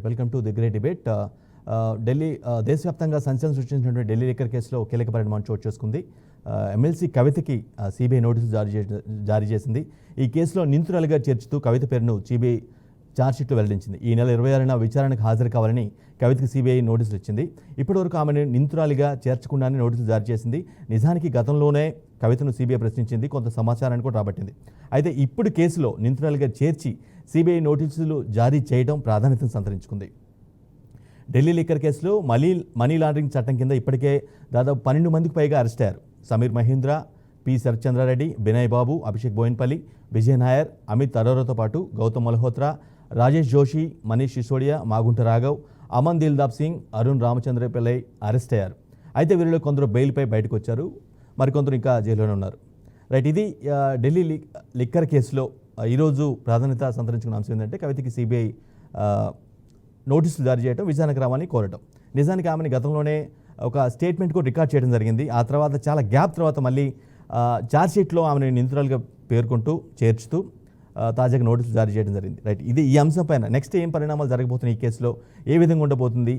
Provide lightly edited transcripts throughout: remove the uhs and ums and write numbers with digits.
Right welcome to the great debate. Delhi దేశవ్యాప్తంగా సంచలనం సృష్టించినటువంటి ఢిల్లీ లిక్కర్ కేసులో కీలక పరిణామం చోటు చేసుకుంది. ఎమ్మెల్సీ కవితకి సిబిఐ నోటీసులు జారీ చేసింది. ఈ కేసులో నిందితురాలిగా చేర్చుతూ కవిత పేరును సిబిఐ ఛార్జ్షీట్లో వెల్లడించింది. ఈ నెల 26న విచారణకు హాజరు కావాలని కవితకి సిబిఐ నోటీసులు ఇచ్చింది. ఇప్పటివరకు ఆమెను నిందితురాలిగా చేర్చకుండానే నోటీసులు జారీ చేసింది. నిజానికి గతంలోనే కవితను సిబిఐ ప్రశ్నించింది, కొంత సమాచారాన్ని కూడా రాబట్టింది. అయితే ఇప్పుడు కేసులో నిందితురాలిగా చేర్చి సిబిఐ నోటీసులు జారీ చేయడం ప్రాధాన్యతను సంతరించుకుంది. ఢిల్లీ లిక్కర్ కేసులో మనీ లాండరింగ్ చట్టం కింద ఇప్పటికే దాదాపు 12 మందికి పైగా అరెస్ట్ అయ్యారు. సమీర్ మహీంద్ర, పి శరత్చంద్రారెడ్డి, బినయ్ బాబు, అభిషేక్ బోయిన్పల్లి, విజయ్ నాయర్, అమిత్ అరోరాతో పాటు గౌతమ్ మల్హోత్రా, రాజేష్ జోషి, మనీష్ సిసోడియా, మాగుంట రాఘవ్, అమన్ దిల్దాబ్ సింగ్, అరుణ్ రామచంద్రపిల్లై అరెస్ట్ అయ్యారు. అయితే వీరిలో కొందరు బెయిల్పై బయటకు వచ్చారు, మరికొందరు ఇంకా జైల్లోనే ఉన్నారు. రైట్, ఇది ఢిల్లీ లిక్కర్ కేసులో ఈరోజు ప్రాధాన్యత సంతరించుకున్న అంశం ఏంటంటే కవితకి సిబిఐ నోటీసులు జారీ చేయడం, విచారణకు రావాలని కోరటం. నిజానికి ఆమెని గతంలోనే ఒక స్టేట్మెంట్ కూడా రికార్డ్ చేయడం జరిగింది. ఆ తర్వాత చాలా గ్యాప్ తర్వాత మళ్ళీ ఛార్జ్షీట్లో ఆమెను నిందితురాలుగా పేర్కొంటూ చేర్చుతూ తాజాగా నోటీసులు జారీ చేయడం జరిగింది. రైట్, ఇది ఈ అంశం పైన నెక్స్ట్ ఏం పరిణామాలు జరగబోతున్నాయి, ఈ కేసులో ఏ విధంగా ఉండబోతుంది,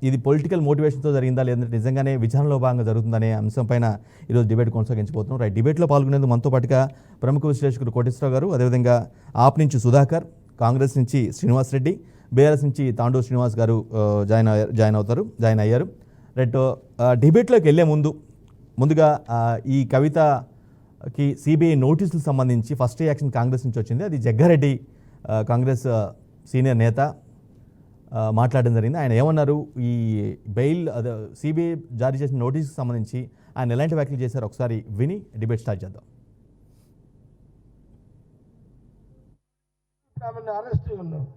ఇది పొలిటికల్ మోటివేషన్తో జరిగిందా లేదంటే నిజంగానే విచారణలో భాగంగా జరుగుతుందనే అంశం పైన ఈరోజు డిబేట్ కొనసాగించబోతున్నాం. రైట్, డిబేట్లో పాల్గొనేందుకు మనతో పాటుగా ప్రముఖ విశ్లేషకుడు కోటేశ్వరరావు గారు, అదేవిధంగా ఆప్ నుంచి సుధాకర్, కాంగ్రెస్ నుంచి శ్రీనివాస్ రెడ్డి, బీఆర్ఎస్ నుంచి తాండూ శ్రీనివాస్ గారు జాయిన్ అయ్యారు. రైట్, డిబేట్లోకి వెళ్ళే ముందుగా ఈ కవితకి సిబిఐ నోటీసులకు సంబంధించి ఫస్ట్ రియాక్షన్ కాంగ్రెస్ నుంచి వచ్చింది. అది జగ్గారెడ్డి, కాంగ్రెస్ సీనియర్ నేత, మాట్లాడడం జరిగింది. ఆయన ఏమన్నారు, ఈ బెయిల్ సిబిఐ జారీ చేసిన నోటీసుకు సంబంధించి ఆయన ఎలాంటి వ్యాఖ్యలు చేశారు ఒకసారి విని డిబేట్ స్టార్ట్ చేద్దాం. ఆమెను అరెస్ట్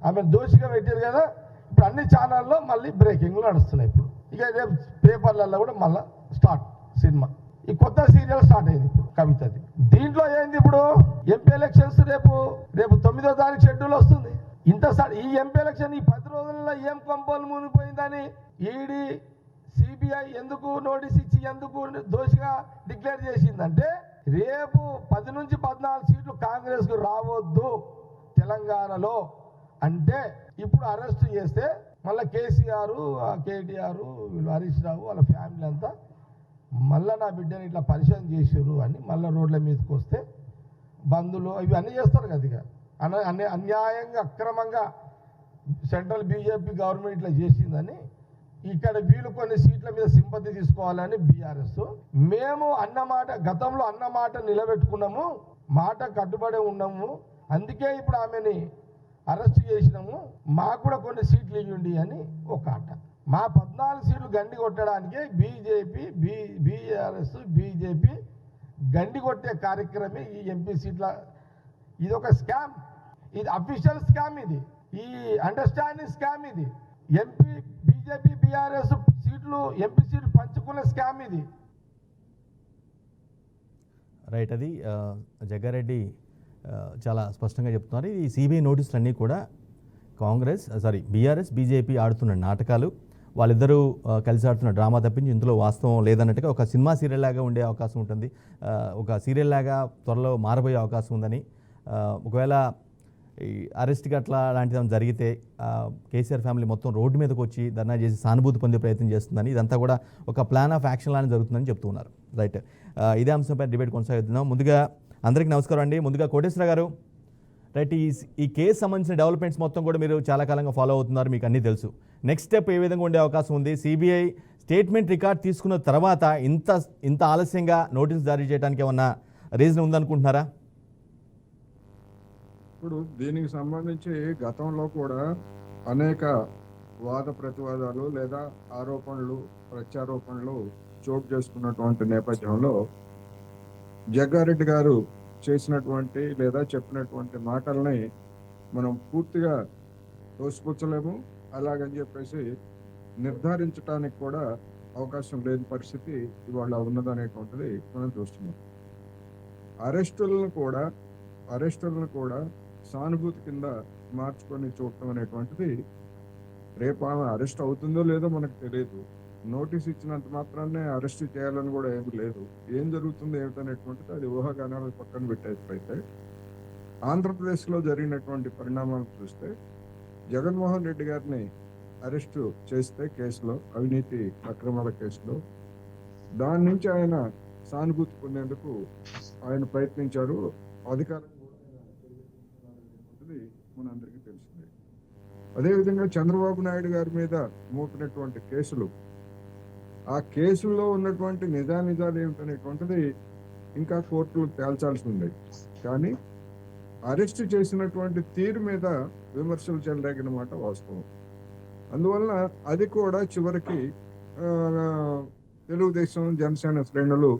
ఆమె దోషిగా పెట్టారు కదా, ఇప్పుడు అన్ని ఛానల్లో మళ్ళీ బ్రేకింగ్లు నడుస్తున్నాయి. ఇప్పుడు ఇక రేపు పేపర్లలో కూడా మళ్ళీ స్టార్ట్ సినిమా, ఈ కొత్త సీరియల్ స్టార్ట్ అయింది ఇప్పుడు కవితది. దీంట్లో ఏంది, ఇప్పుడు ఎంపీ ఎలక్షన్స్ రేపు 9వ తారీఖు షెడ్యూల్ వస్తుంది. ఈ ఎంపీ ఎలక్షన్ ఈ 10 రోజుల్లో ఏం కొంపలు మునిగిపోయిందని ఈడీ సిబిఐ ఎందుకు నోటీస్ ఇచ్చి ఎందుకు దోషిగా డిక్లేర్ చేసిందంటే రేపు 10 నుంచి 14 సీట్లు కాంగ్రెస్ కు రావద్దు తెలంగాణలో అంటే, ఇప్పుడు అరెస్ట్ చేస్తే మళ్ళీ కేసీఆర్, కేటీఆర్, వీళ్ళు హరీష్ రావు వాళ్ళ ఫ్యామిలీ అంతా మళ్ళీ నా బిడ్డని ఇట్లా పరిశోధన చేసారు అని మళ్ళీ రోడ్ల మీదకి వస్తే బంధులు ఇవి అన్నీ చేస్తారు కదా. ఇక అన్యాయంగా అక్రమంగా సెంట్రల్ బీజేపీ గవర్నమెంట్ ఇట్లా చేసిందని ఇక్కడ వీళ్ళు కొన్ని సీట్ల మీద సింపతి తీసుకోవాలని బీఆర్ఎస్. మేము అన్నమాట గతంలో అన్నమాట నిలబెట్టుకున్నాము, మాట కట్టుబడి ఉన్నాము, అందుకే ఇప్పుడు ఆమెని అరెస్ట్ చేసినాము, మాకు కూడా కొన్ని సీట్లు ఇవ్వండి అని ఒక ఆట. మా 14 సీట్లు గండి కొట్టడానికి బీజేపీ, బీఆర్ఎస్, బీజేపీ గండి కొట్టే కార్యక్రమే ఈ ఎంపీ సీట్ల. ఇది ఒక స్కామ్, ఇది అఫీషియల్ స్కామ్, ఇది ఈ అండర్స్టాండింగ్ స్కామ్, ఇది ఎంపీ బీజేపీ బీఆర్ఎస్ సీట్లు ఎంపీ సీట్లు పంచుకునే స్కామ్ ఇది. రైట్, అది జగ్గారెడ్డి చాలా స్పష్టంగా చెప్తున్నారు. ఈ సిబిఐ నోటీసులు అన్నీ కూడా బీఆర్ఎస్ బీజేపీ ఆడుతున్న నాటకాలు, వాళ్ళిద్దరూ కలిసి ఆడుతున్న డ్రామా తప్పించి ఇందులో వాస్తవం లేదన్నట్టుగా ఒక సినిమా సీరియల్ లాగా ఉండే అవకాశం ఉంటుంది, ఒక సీరియల్ లాగా త్వరలో మారబోయే అవకాశం ఉందని, ఒకవేళ ఈ అరెస్ట్ గట్లా లాంటిది జరిగితే కేసీఆర్ ఫ్యామిలీ మొత్తం రోడ్డు మీదకి వచ్చి ధర్నా చేసి సానుభూతి పొందే ప్రయత్నం చేస్తుందని, ఇదంతా కూడా ఒక ప్లాన్ ఆఫ్ యాక్షన్ లానే జరుగుతుందని చెప్తున్నారు. రైట్, ఇదే అంశంపై డిబేట్ కొనసాగుతున్నాం. ముందుగా అందరికీ నమస్కారం అండి. ముందుగా కోటేశ్వర గారు, రైట్, ఈ కేసు సంబంధించిన డెవలప్మెంట్స్ మొత్తం కూడా మీరు చాలా కాలంగా ఫాలో అవుతున్నారు, మీకు అన్నీ తెలుసు. నెక్స్ట్ స్టెప్ ఏ విధంగా ఉండే అవకాశం ఉంది? సిబిఐ స్టేట్మెంట్ రికార్డ్ తీసుకున్న తర్వాత ఇంత ఆలస్యంగా నోటీసులు జారీ చేయడానికి ఏమన్నా రీజన్ ఉందనుకుంటున్నారా? ఇప్పుడు దీనికి సంబంధించి గతంలో కూడా అనేక వాద ప్రతివాదాలు లేదా ఆరోపణలు ప్రత్యారోపణలు చోటు చేసుకున్నటువంటి నేపథ్యంలో జగ్గారెడ్డి గారు చేసినటువంటి లేదా చెప్పినటువంటి మాటల్ని మనం పూర్తిగా తోసిపుచ్చలేము, అలాగని చెప్పేసి నిర్ధారించడానికి కూడా అవకాశం లేని పరిస్థితి ఇవాళ ఉన్నదనేటువంటిది మనం చూస్తున్నాం. అరెస్టులను కూడా సానుభూతి కింద మార్చుకొని చూడటం అనేటువంటిది, రేపు ఆమె అరెస్ట్ అవుతుందో లేదో మనకు తెలియదు. నోటీస్ ఇచ్చినంత మాత్రాన్నే అరెస్ట్ చేయాలని కూడా ఏమి లేదు. ఏం జరుగుతుంది ఏమిటనేటువంటిది అది ఊహాగానాలు పక్కన పెట్టేట్లయితే ఆంధ్రప్రదేశ్లో జరిగినటువంటి పరిణామాలు చూస్తే జగన్మోహన్ రెడ్డి గారిని అరెస్టు చేస్తే కేసులో, అవినీతి అక్రమాల కేసులో, దాని నుంచి ఆయన సానుభూతి పొందేందుకు ఆయన ప్రయత్నించారు. అధికారం కూడా ఆయన తెలియజేస్తున్నారనేటువంటిది మనందరికీ తెలిసిందే. అదేవిధంగా చంద్రబాబు నాయుడు గారి మీద మోపినటువంటి కేసులు, ఆ కేసుల్లో ఉన్నటువంటి నిజానిజాలు ఏమిటనేటువంటిది ఇంకా కోర్టులు తేల్చాల్సి ఉంది. కానీ అరెస్ట్ చేసినటువంటి తీరు మీద విమర్శలు చెలరేగిన మాట వాస్తవం. అందువలన అది కూడా చివరికి తెలుగుదేశం జనసేన శ్రేణులు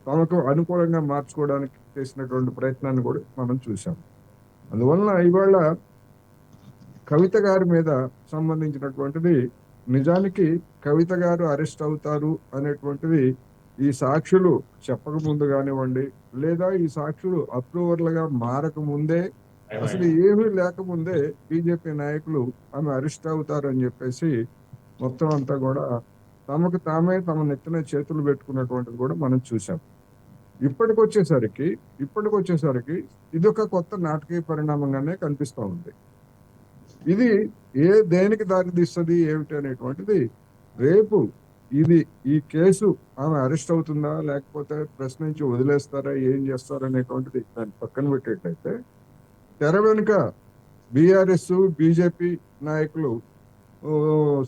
తమకు అనుకూలంగా మార్చుకోవడానికి చేసినటువంటి ప్రయత్నాన్ని కూడా మనం చూసాం. అందువలన ఇవాళ కవిత గారి మీద సంబంధించినటువంటిది, నిజానికి కవిత గారు అరెస్ట్ అవుతారు అనేటువంటిది ఈ సాక్షులు చెప్పకముందు కానివ్వండి, లేదా ఈ సాక్షులు అప్రూవర్లుగా మారకముందే, అసలు ఏమీ లేకముందే బీజేపీ నాయకులు ఆమె అరెస్ట్ అవుతారు అని చెప్పేసి మొత్తం అంతా కూడా తమకు తామే తమ నెత్తిన చేతులు పెట్టుకున్నటువంటిది కూడా మనం చూసాం. ఇప్పటికొచ్చేసరికి ఇది ఒక కొత్త నాటకీయ పరిణామంగానే కనిపిస్తూ ఉంది. ఇది దేనికి దారితీస్తుంది ఏమిటి అనేటువంటిది రేపు ఈ కేసు ఆమె అరెస్ట్ అవుతుందా, లేకపోతే ప్రశ్నించి వదిలేస్తారా, ఏం చేస్తారా అనేటువంటిది దాన్ని పక్కన పెట్టేటైతే, తెర వెనుక బీఆర్ఎస్ బీజేపీ నాయకులు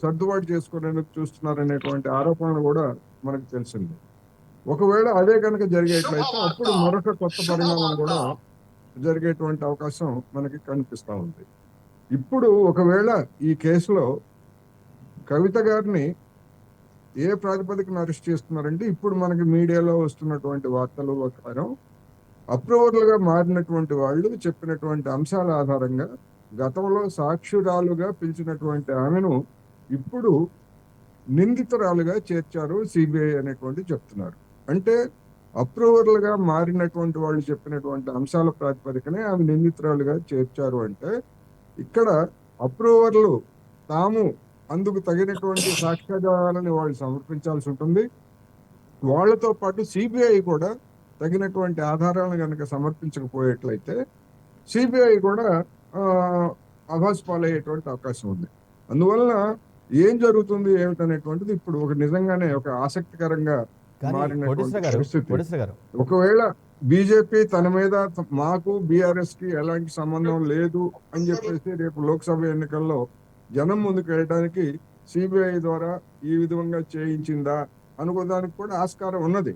సర్దుబాటు చేసుకునేందుకు చూస్తున్నారనేటువంటి ఆరోపణలు కూడా మనకు తెలిసింది. ఒకవేళ అదే కనుక జరిగేట్లయితే అప్పుడు మరొక కొత్త పరిణామం కూడా జరిగేటువంటి అవకాశం మనకి కనిపిస్తూ ఉంది. ఇప్పుడు ఒకవేళ ఈ కేసులో కవిత గారిని ఏ ప్రాతిపదికన అరెస్ట్ చేస్తున్నారంటే, ఇప్పుడు మనకి మీడియాలో వస్తున్నటువంటి వార్తల ప్రకారం అప్రూవర్లుగా మారినటువంటి వాళ్ళు చెప్పినటువంటి అంశాల ఆధారంగా గతంలో సాక్షురాలుగా పిలిచినటువంటి ఆమెను ఇప్పుడు నిందితురాలుగా చేర్చారు సిబిఐ అనేటువంటి చెప్తున్నారు. అంటే అప్రూవర్లుగా మారినటువంటి వాళ్ళు చెప్పినటువంటి అంశాల ప్రాతిపదికనే ఆమె నిందితురాలుగా చేర్చారు. అంటే ఇక్కడ అప్రూవర్లు తాము అందుకు తగినటువంటి సాక్ష్యాధారాలను వాళ్ళు సమర్పించాల్సి ఉంటుంది. వాళ్లతో పాటు సిబిఐ కూడా తగినటువంటి ఆధారాలను కనుక సమర్పించకపోయేట్లయితే సిబిఐ కూడా అభాస్ పాలయ్యేటువంటి అవకాశం ఉంది. అందువలన ఏం జరుగుతుంది ఏమిటనేటువంటిది ఇప్పుడు ఒక నిజంగానే ఒక ఆసక్తికరంగా మారినటువంటి పరిస్థితి. ఒకవేళ బీజేపీ తన మీద మాకు బీఆర్ఎస్ కి ఎలాంటి సంబంధం లేదు అని చెప్పేసి రేపు లోక్సభ ఎన్నికల్లో జనం ముందుకు వెళ్ళడానికి సిబిఐ ద్వారా ఈ విధంగా చేయించిందా అనుకోవడానికి కూడా ఆస్కారం ఉన్నది.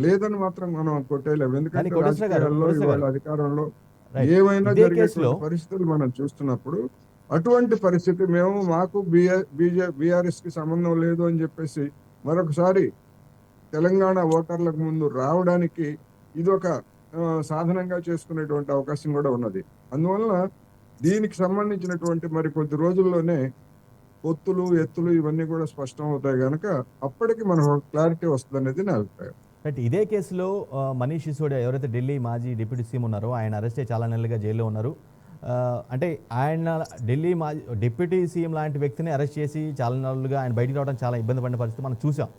లేదని మాత్రం మనం కొట్టేయలేము. ఎందుకంటే రాజకీయాల్లో ఇవాళ అధికారంలో ఏమైనా జరిగే పరిస్థితులు మనం చూస్తున్నప్పుడు, అటువంటి పరిస్థితి మాకు బీఆర్ఎస్ కి సంబంధం లేదు అని చెప్పేసి మరొకసారి తెలంగాణ ఓటర్లకు ముందు రావడానికి ఇది ఒక సాధనంగా చేసుకునేటువంటి అవకాశం కూడా ఉన్నది. అందువలన దీనికి సంబంధించినటువంటి మరి కొద్ది రోజుల్లోనే పొత్తులు ఎత్తులు ఇవన్నీ కూడా స్పష్టం అవుతాయి కనుక అప్పటికి మనకు క్లారిటీ వస్తుంది అనేది నా అభిప్రాయం. బట్ ఇదే కేసులో మనీష్ సిసోడియా ఎవరైతే ఢిల్లీ మాజీ డిప్యూటీ సీఎం ఉన్నారో ఆయన అరెస్ట్ అయ్యి చాలా నెలలుగా జైల్లో ఉన్నారు. అంటే ఆయన ఢిల్లీ మాజీ డిప్యూటీ సీఎం లాంటి వ్యక్తిని అరెస్ట్ చేసి చాలా నెలలుగా ఆయన బయటికి రావడం చాలా ఇబ్బంది పడిన పరిస్థితి మనం చూసాం.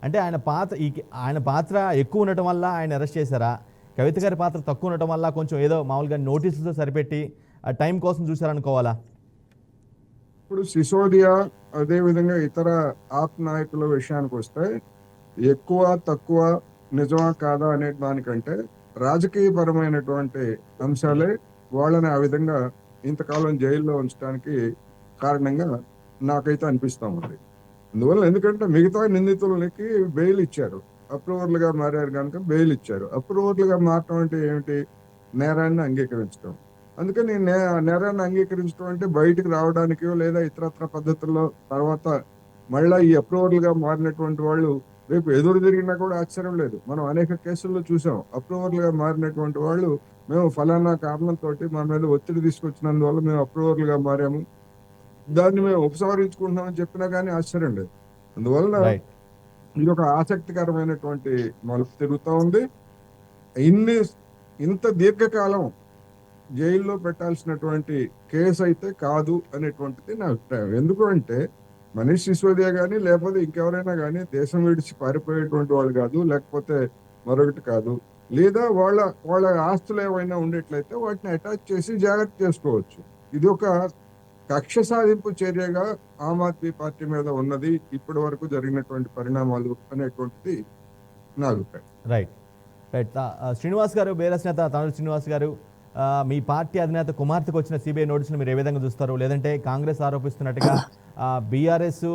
అంటే ఆయన పాత్ర ఎక్కువ ఉండటం వల్ల ఆయన అరెస్ట్ చేశారా, కవిత గారి పాత్ర తక్కువ ఉండటం వల్ల కొంచెం ఏదో మామూలుగా నోటీసులతో సరిపెట్టి ఆ టైం కోసం చూశారనుకోవాలా? ఇప్పుడు సిసోడియా అదేవిధంగా ఇతర ఆప్ నాయకుల విషయానికి వస్తే ఎక్కువ తక్కువ నిజమా కాదా అనే దానికంటే రాజకీయపరమైనటువంటి అంశాలే వాళ్ళని ఆ విధంగా ఇంతకాలం జైల్లో ఉంచడానికి కారణంగా నాకైతే అనిపిస్తూ ఉంది. అందువల్ల ఎందుకంటే మిగతా నిందితులకి బెయిల్ ఇచ్చారు, అప్రూవర్లుగా మారారు కనుక బెయిల్ ఇచ్చారు. అప్రూవర్లుగా మారటం అంటే ఏమిటి? నేరాన్ని అంగీకరించడం. అందుకని నేరాన్ని అంగీకరించడం అంటే బయటకు రావడానికో లేదా ఇతరత్ర పద్ధతుల్లో తర్వాత మళ్ళా ఈ అప్రూవర్లుగా మారినటువంటి వాళ్ళు రేపు ఎదురు తిరిగినా కూడా ఆశ్చర్యం లేదు. మనం అనేక కేసుల్లో చూసాం, అప్రూవర్లుగా మారినటువంటి వాళ్ళు మేము ఫలానా కారణంతో మా మీద ఒత్తిడి తీసుకొచ్చినందువల్ల మేము అప్రూవర్లుగా మారాము, దాన్ని మేము ఉపసంహరించుకుంటున్నామని చెప్పినా కానీ ఆశ్చర్యం లేదు. అందువలన ఇది ఒక ఆసక్తికరమైనటువంటి మలుపు తిరుగుతూ ఉంది. ఇంత దీర్ఘకాలం జైల్లో పెట్టాల్సినటువంటి కేసు అయితే కాదు అనేటువంటిది నా అభిప్రాయం. ఎందుకు అంటే మనీష్ సిసోడియా కానీ లేకపోతే ఇంకెవరైనా కానీ దేశం విడిచి పారిపోయేటువంటి వాళ్ళు కాదు, లేకపోతే మరొకటి కాదు. లేదా వాళ్ళ ఆస్తులు ఏమైనా ఉండేట్లయితే వాటిని అటాచ్ చేసి జాగ్రత్త చేసుకోవచ్చు. ఇది ఒక కక్ష సాధింపు చర్యగా ఆమ్ ఆద్మీ పార్టీ మీద ఉన్నది ఇప్పటి వరకు జరిగినటువంటి పరిణామాలు అనేటువంటిది నా అభిప్రాయం. రైట్ రైట్ శ్రీనివాస్ గారు, బీఆర్ఎస్ నేత తానూరు శ్రీనివాస్ గారు, మీ పార్టీ అధినేత కుమార్తెకు వచ్చిన సిబిఐ నోటీసులు మీరు ఏ విధంగా చూస్తారు? లేదంటే కాంగ్రెస్ ఆరోపిస్తున్నట్టుగా బీఆర్ఎస్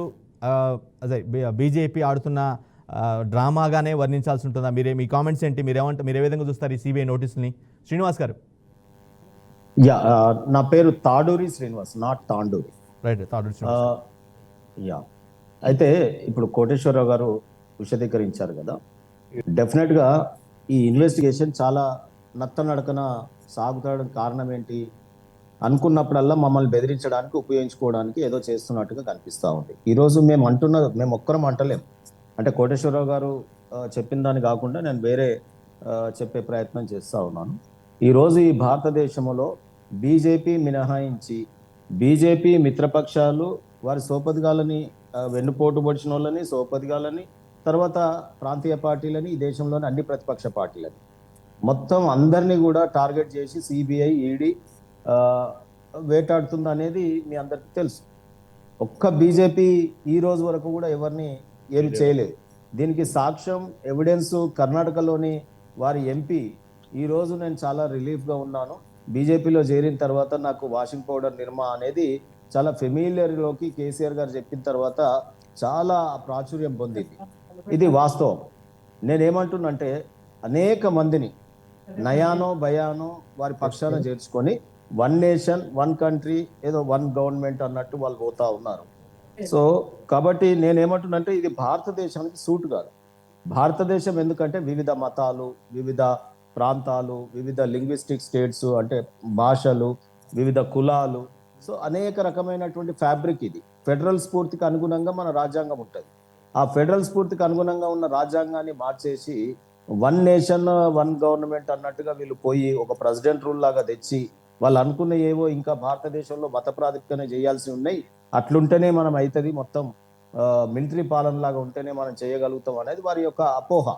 అదే బీజేపీ ఆడుతున్న డ్రామాగానే వర్ణించాల్సి ఉంటుందా? మీ కామెంట్స్ ఏంటి? మీరు ఏ విధంగా చూస్తారు ఈ సిబిఐ నోటీసుల్ని? శ్రీనివాస్ గారు. నా పేరు Taduri Srinivas, not tandoori. Right, Taduri Srinivas. Yeah అయితే ఇప్పుడు కోటేశ్వరరావు గారు విశదీకరించారు కదా, డెఫినెట్ గా ఈ ఇన్వెస్టిగేషన్ చాలా నత్తనడకన సాగుతాడానికి కారణం ఏంటి అనుకున్నప్పుడల్లా మమ్మల్ని బెదిరించడానికి ఉపయోగించుకోవడానికి ఏదో చేస్తున్నట్టుగా కనిపిస్తూ ఉంది. ఈరోజు మేము ఒక్కరం అంటలేం, అంటే కోటేశ్వరరావు గారు చెప్పిన దాన్ని కాకుండా నేను వేరే చెప్పే ప్రయత్నం చేస్తూ ఉన్నాను. ఈరోజు ఈ భారతదేశంలో బీజేపీ మినహాయించి బీజేపీ మిత్రపక్షాలు వారి సోపదిగాలని వెన్నుపోటు పొడిచిన వాళ్ళని, సోపదిగాలని, తర్వాత ప్రాంతీయ పార్టీలని, ఈ దేశంలోని అన్ని ప్రతిపక్ష పార్టీలని మొత్తం అందరినీ కూడా టార్గెట్ చేసి సిబిఐ, ఈడీ వేటాడుతుంది అనేది మీ అందరికీ తెలుసు. ఒక్క బీజేపీ ఈ రోజు వరకు కూడా ఎవరిని ఏమి చేయలేదు. దీనికి సాక్ష్యం, ఎవిడెన్స్ కర్ణాటకలోని వారి ఎంపీ, ఈ రోజు నేను చాలా రిలీఫ్గా ఉన్నాను, బీజేపీలో చేరిన తర్వాత నాకు వాషింగ్ పౌడర్ నిర్మా అనేది చాలా ఫెమిలియర్లోకి కేసీఆర్ గారు చెప్పిన తర్వాత చాలా ప్రాచుర్యం పొందింది. ఇది వాస్తవం. నేనేమంటున్నంటే అనేక మందిని నయానో భయానో వారి పక్షాన చేర్చుకొని వన్ నేషన్ వన్ కంట్రీ, ఏదో వన్ గవర్నమెంట్ అన్నట్టు వాళ్ళు పోతా ఉన్నారు. సో కాబట్టి నేనేమంటున్నంటే ఇది భారతదేశానికి సూట్ కాదు. భారతదేశం ఎందుకంటే వివిధ మతాలు, వివిధ ప్రాంతాలు, వివిధ లింగ్విస్టిక్ స్టేట్స్ అంటే భాషలు, వివిధ కులాలు, సో అనేక రకమైనటువంటి ఫ్యాబ్రిక్ ఇది. ఫెడరల్ స్ఫూర్తికి అనుగుణంగా మన రాజ్యాంగం ఉంటుంది. ఆ ఫెడరల్ స్ఫూర్తికి అనుగుణంగా ఉన్న రాజ్యాంగాన్ని మార్చేసి వన్ నేషన్ వన్ గవర్నమెంట్ అన్నట్టుగా వీళ్ళు పోయి ఒక ప్రెసిడెంట్ రూల్ లాగా తెచ్చి వాళ్ళు అనుకున్న ఏవో ఇంకా భారతదేశంలో మత ప్రాతిపదికన చేయాల్సి ఉన్నాయి, అట్లుంటేనే మనం అవుతుంది, మొత్తం మిలిటరీ పాలన లాగా ఉంటేనే మనం చేయగలుగుతాం అనేది వారి యొక్క అపోహ.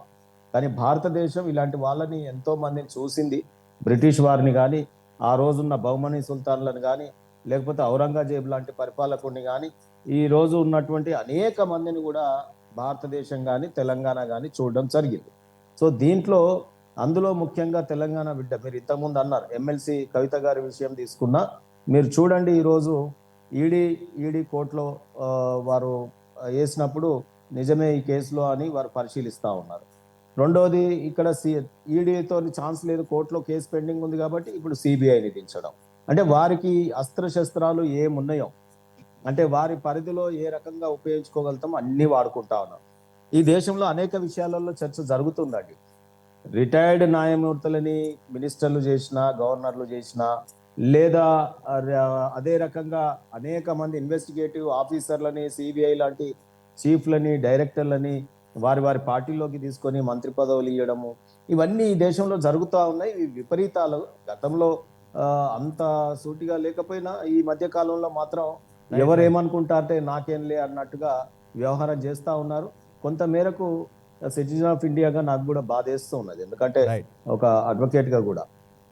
కానీ భారతదేశం ఇలాంటి వాళ్ళని ఎంతో మందిని చూసింది. బ్రిటిష్ వారిని కానీ, ఆ రోజున్న బహుమనీ సుల్తాన్లను కానీ, లేకపోతే ఔరంగజేబ్ లాంటి పరిపాలకుడిని కానీ, ఈ రోజు ఉన్నటువంటి అనేక మందిని కూడా భారతదేశం కానీ తెలంగాణ కానీ చూడడం జరిగింది. సో దీంట్లో అందులో ముఖ్యంగా తెలంగాణ బిడ్డ, మీరు ఇంతకుముందు అన్నారు ఎమ్మెల్సీ కవిత గారి విషయం తీసుకున్నా, మీరు చూడండి ఈరోజు ఈడీ కోర్టులో వారు వేసినప్పుడు నిజమే ఈ కేసులో అని వారు పరిశీలిస్తూ ఉన్నారు. రెండోది ఇక్కడ ఈడీతో ఛాన్స్ లేదు, కోర్టులో కేసు పెండింగ్ ఉంది కాబట్టి ఇప్పుడు సిబిఐని దించడం. అంటే వారికి అస్త్రశస్త్రాలు ఏమున్నాయో, అంటే వారి పరిధిలో ఏ రకంగా ఉపయోగించుకోగలుగుతామో అన్ని వాడుకుంటా ఉన్నాం. ఈ దేశంలో అనేక విషయాలలో చర్చ జరుగుతుందండి. రిటైర్డ్ న్యాయమూర్తులని మినిస్టర్లు చేసినా, గవర్నర్లు చేసినా, లేదా అదే రకంగా అనేక మంది ఇన్వెస్టిగేటివ్ ఆఫీసర్లని, సిబిఐ లాంటి చీఫ్లని, డైరెక్టర్లని వారి పార్టీలోకి తీసుకొని మంత్రి పదవులు ఇవ్వడము, ఇవన్నీ ఈ దేశంలో జరుగుతూ ఉన్నాయి. ఈ విపరీతాలు గతంలో అంత సూటిగా లేకపోయినా ఈ మధ్య కాలంలో మాత్రం ఎవరేమనుకుంటారంటే నాకేంలే అన్నట్టుగా వ్యవహారం చేస్తూ ఉన్నారు. కొంత మేరకు సిటిజన్ ఆఫ్ ఇండియాగా నాకు కూడా బాధేస్తూ ఉన్నది, ఎందుకంటే ఒక అడ్వకేట్ గా కూడా.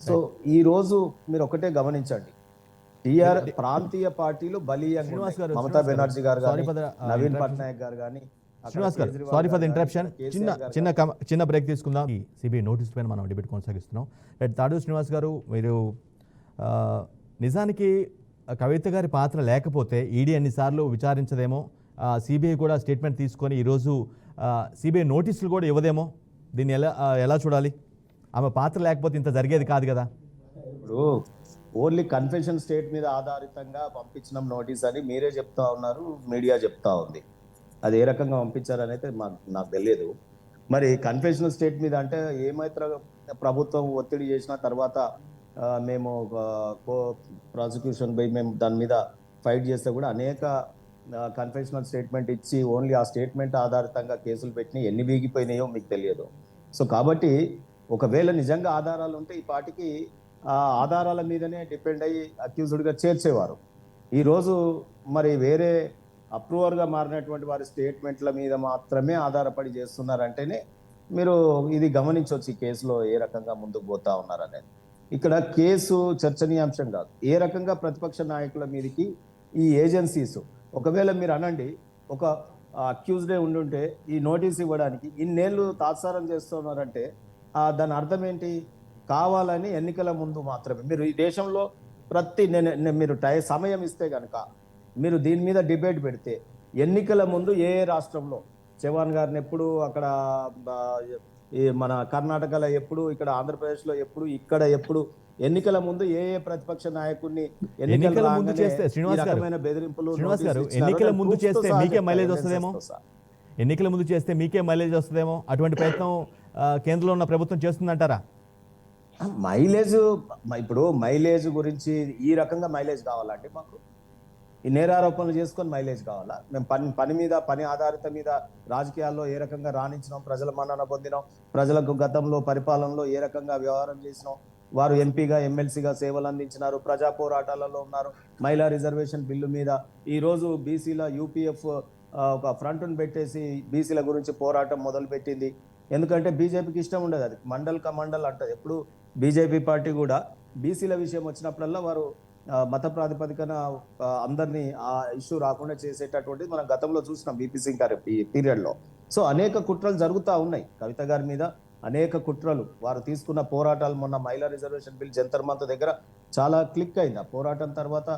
సో ఈ రోజు మీరు ఒకటే గమనించండి, ప్రాంతీయ పార్టీలు బలీయంగా మమతా బెనర్జీ గారు కానీ, నవీన్ పట్నాయక్ గారు కానీ. శ్రీనివాస్ గారు, సారీ ఫర్ ద ఇంటరప్షన్, చిన్న బ్రేక్ తీసుకుందాం. ఈ సిబిఐ నోటీస్ పైన మనం డిబేట్ కొనసాగిస్తున్నాం. తాడూరి శ్రీనివాస్ గారు, మీరు నిజానికి కవిత గారి పాత్ర లేకపోతే ఈడీ అన్నిసార్లు విచారించదేమో, సిబిఐ కూడా స్టేట్మెంట్ తీసుకొని ఈరోజు సిబిఐ నోటీసులు కూడా ఇవ్వదేమో, దీన్ని ఎలా చూడాలి? ఆమె పాత్ర లేకపోతే ఇంత జరిగేది కాదు కదా. ఇప్పుడు ఓన్లీ కన్ఫెషన్ స్టేట్ మీద ఆధారితంగా పంపించిన నోటీస్ అని మీరే చెప్తా ఉన్నారు, మీడియా చెప్తా ఉంది. అది ఏ రకంగా పంపించారనైతే నాకు తెలియదు. మరి కన్ఫెషనల్ స్టేట్ మీద అంటే ఏమైతే ప్రభుత్వం ఒత్తిడి చేసిన తర్వాత మేము ప్రాసిక్యూషన్ పోయి మేము దాని మీద ఫైట్ చేస్తే కూడా అనేక కన్ఫెషనల్ స్టేట్మెంట్ ఇచ్చి ఓన్లీ ఆ స్టేట్మెంట్ ఆధారితంగా కేసులు పెట్టిన ఎన్ని వీగిపోయినాయో మీకు తెలియదు. సో కాబట్టి ఒకవేళ నిజంగా ఆధారాలు ఉంటే ఈ పార్టీకి ఆ ఆధారాల మీదనే డిపెండ్ అయ్యి అక్యూజ్డ్గా చేర్చేవారు. ఈరోజు మరి వేరే అప్రూవర్గా మారినటువంటి వారి స్టేట్మెంట్ల మీద మాత్రమే ఆధారపడి చేస్తున్నారంటేనే మీరు ఇది గమనించవచ్చు ఈ కేసులో ఏ రకంగా ముందుకు పోతా ఉన్నారనేది. ఇక్కడ కేసు చర్చనీయాంశం కాదు. ఏ రకంగా ప్రతిపక్ష నాయకుల మీదకి ఈ ఏజెన్సీస్, ఒకవేళ మీరు అనండి ఒక అక్యూజ్డే ఉండుంటే ఈ నోటీస్ ఇవ్వడానికి ఇన్నేళ్ళు తాత్సారం చేస్తున్నారంటే దాని అర్థం ఏంటి? కావాలని ఎన్నికల ముందు మాత్రమే మీరు ఈ దేశంలో మీరు సమయం ఇస్తే కనుక మీరు దీని మీద డిబేట్ పెడితే ఎన్నికల ముందు ఏ రాష్ట్రంలో చవాన్ గారిని ఎప్పుడు అక్కడ మన కర్ణాటకలో ఎప్పుడు, ఇక్కడ ఆంధ్రప్రదేశ్లో ఎప్పుడు, ఇక్కడ ఎప్పుడు ఎన్నికల ముందు ఏ ప్రతిపక్ష నాయకుడిని ఎన్నికల ముందు చేస్తే శ్రీనివాస్ గారు, బెదిరింపులు ఎన్నికల ముందు చేస్తే మీకే మైలేజ్ వస్తుందేమో, ఎన్నికల ముందు చేస్తే మీకే మైలేజ్ వస్తుందేమో, అటువంటి ప్రయత్నం కేంద్రంలో ఉన్న ప్రభుత్వం చేస్తుందంటారా? మైలేజ్ ఇప్పుడు మైలేజ్ గురించి ఈ రకంగా మైలేజ్ కావాలంటే మాకు ఈ నేరారోపణలు చేసుకొని మైలేజ్ కావాలా? మేము పని ఆధారిత మీద రాజకీయాల్లో ఏ రకంగా రాణించినాం, ప్రజల మన్నన పొందినాం, ప్రజలకు గతంలో పరిపాలనలో ఏ రకంగా వ్యవహారం చేసినాం, వారు ఎంపీగా ఎమ్మెల్సీగా సేవలు అందించినారు, ప్రజా పోరాటాలలో ఉన్నారు, మహిళా రిజర్వేషన్ బిల్లు మీద ఈ రోజు బీసీల యూపీఎఫ్ ఒక ఫ్రంట్ను పెట్టేసి బీసీల గురించి పోరాటం మొదలు పెట్టింది. ఎందుకంటే బీజేపీకి ఇష్టం ఉండదు, అది మండల్ కమండల్ అంటది. ఎప్పుడు బీజేపీ పార్టీ కూడా బీసీల విషయం వచ్చినప్పుడల్లా వారు మత ప్రాతిపదికన అందరినీ ఆ ఇష్యూ రాకుండా చేసేటటువంటిది మనం గతంలో చూసినాం బీపీ సింగ్ గారి పీరియడ్లో. సో అనేక కుట్రలు జరుగుతూ ఉన్నాయి కవిత గారి మీద, అనేక కుట్రలు, వారు తీసుకున్న పోరాటాలు. మొన్న మహిళా రిజర్వేషన్ బిల్ జంతర్ మంతర్ దగ్గర చాలా క్లిక్ అయింది. ఆ పోరాటం తర్వాత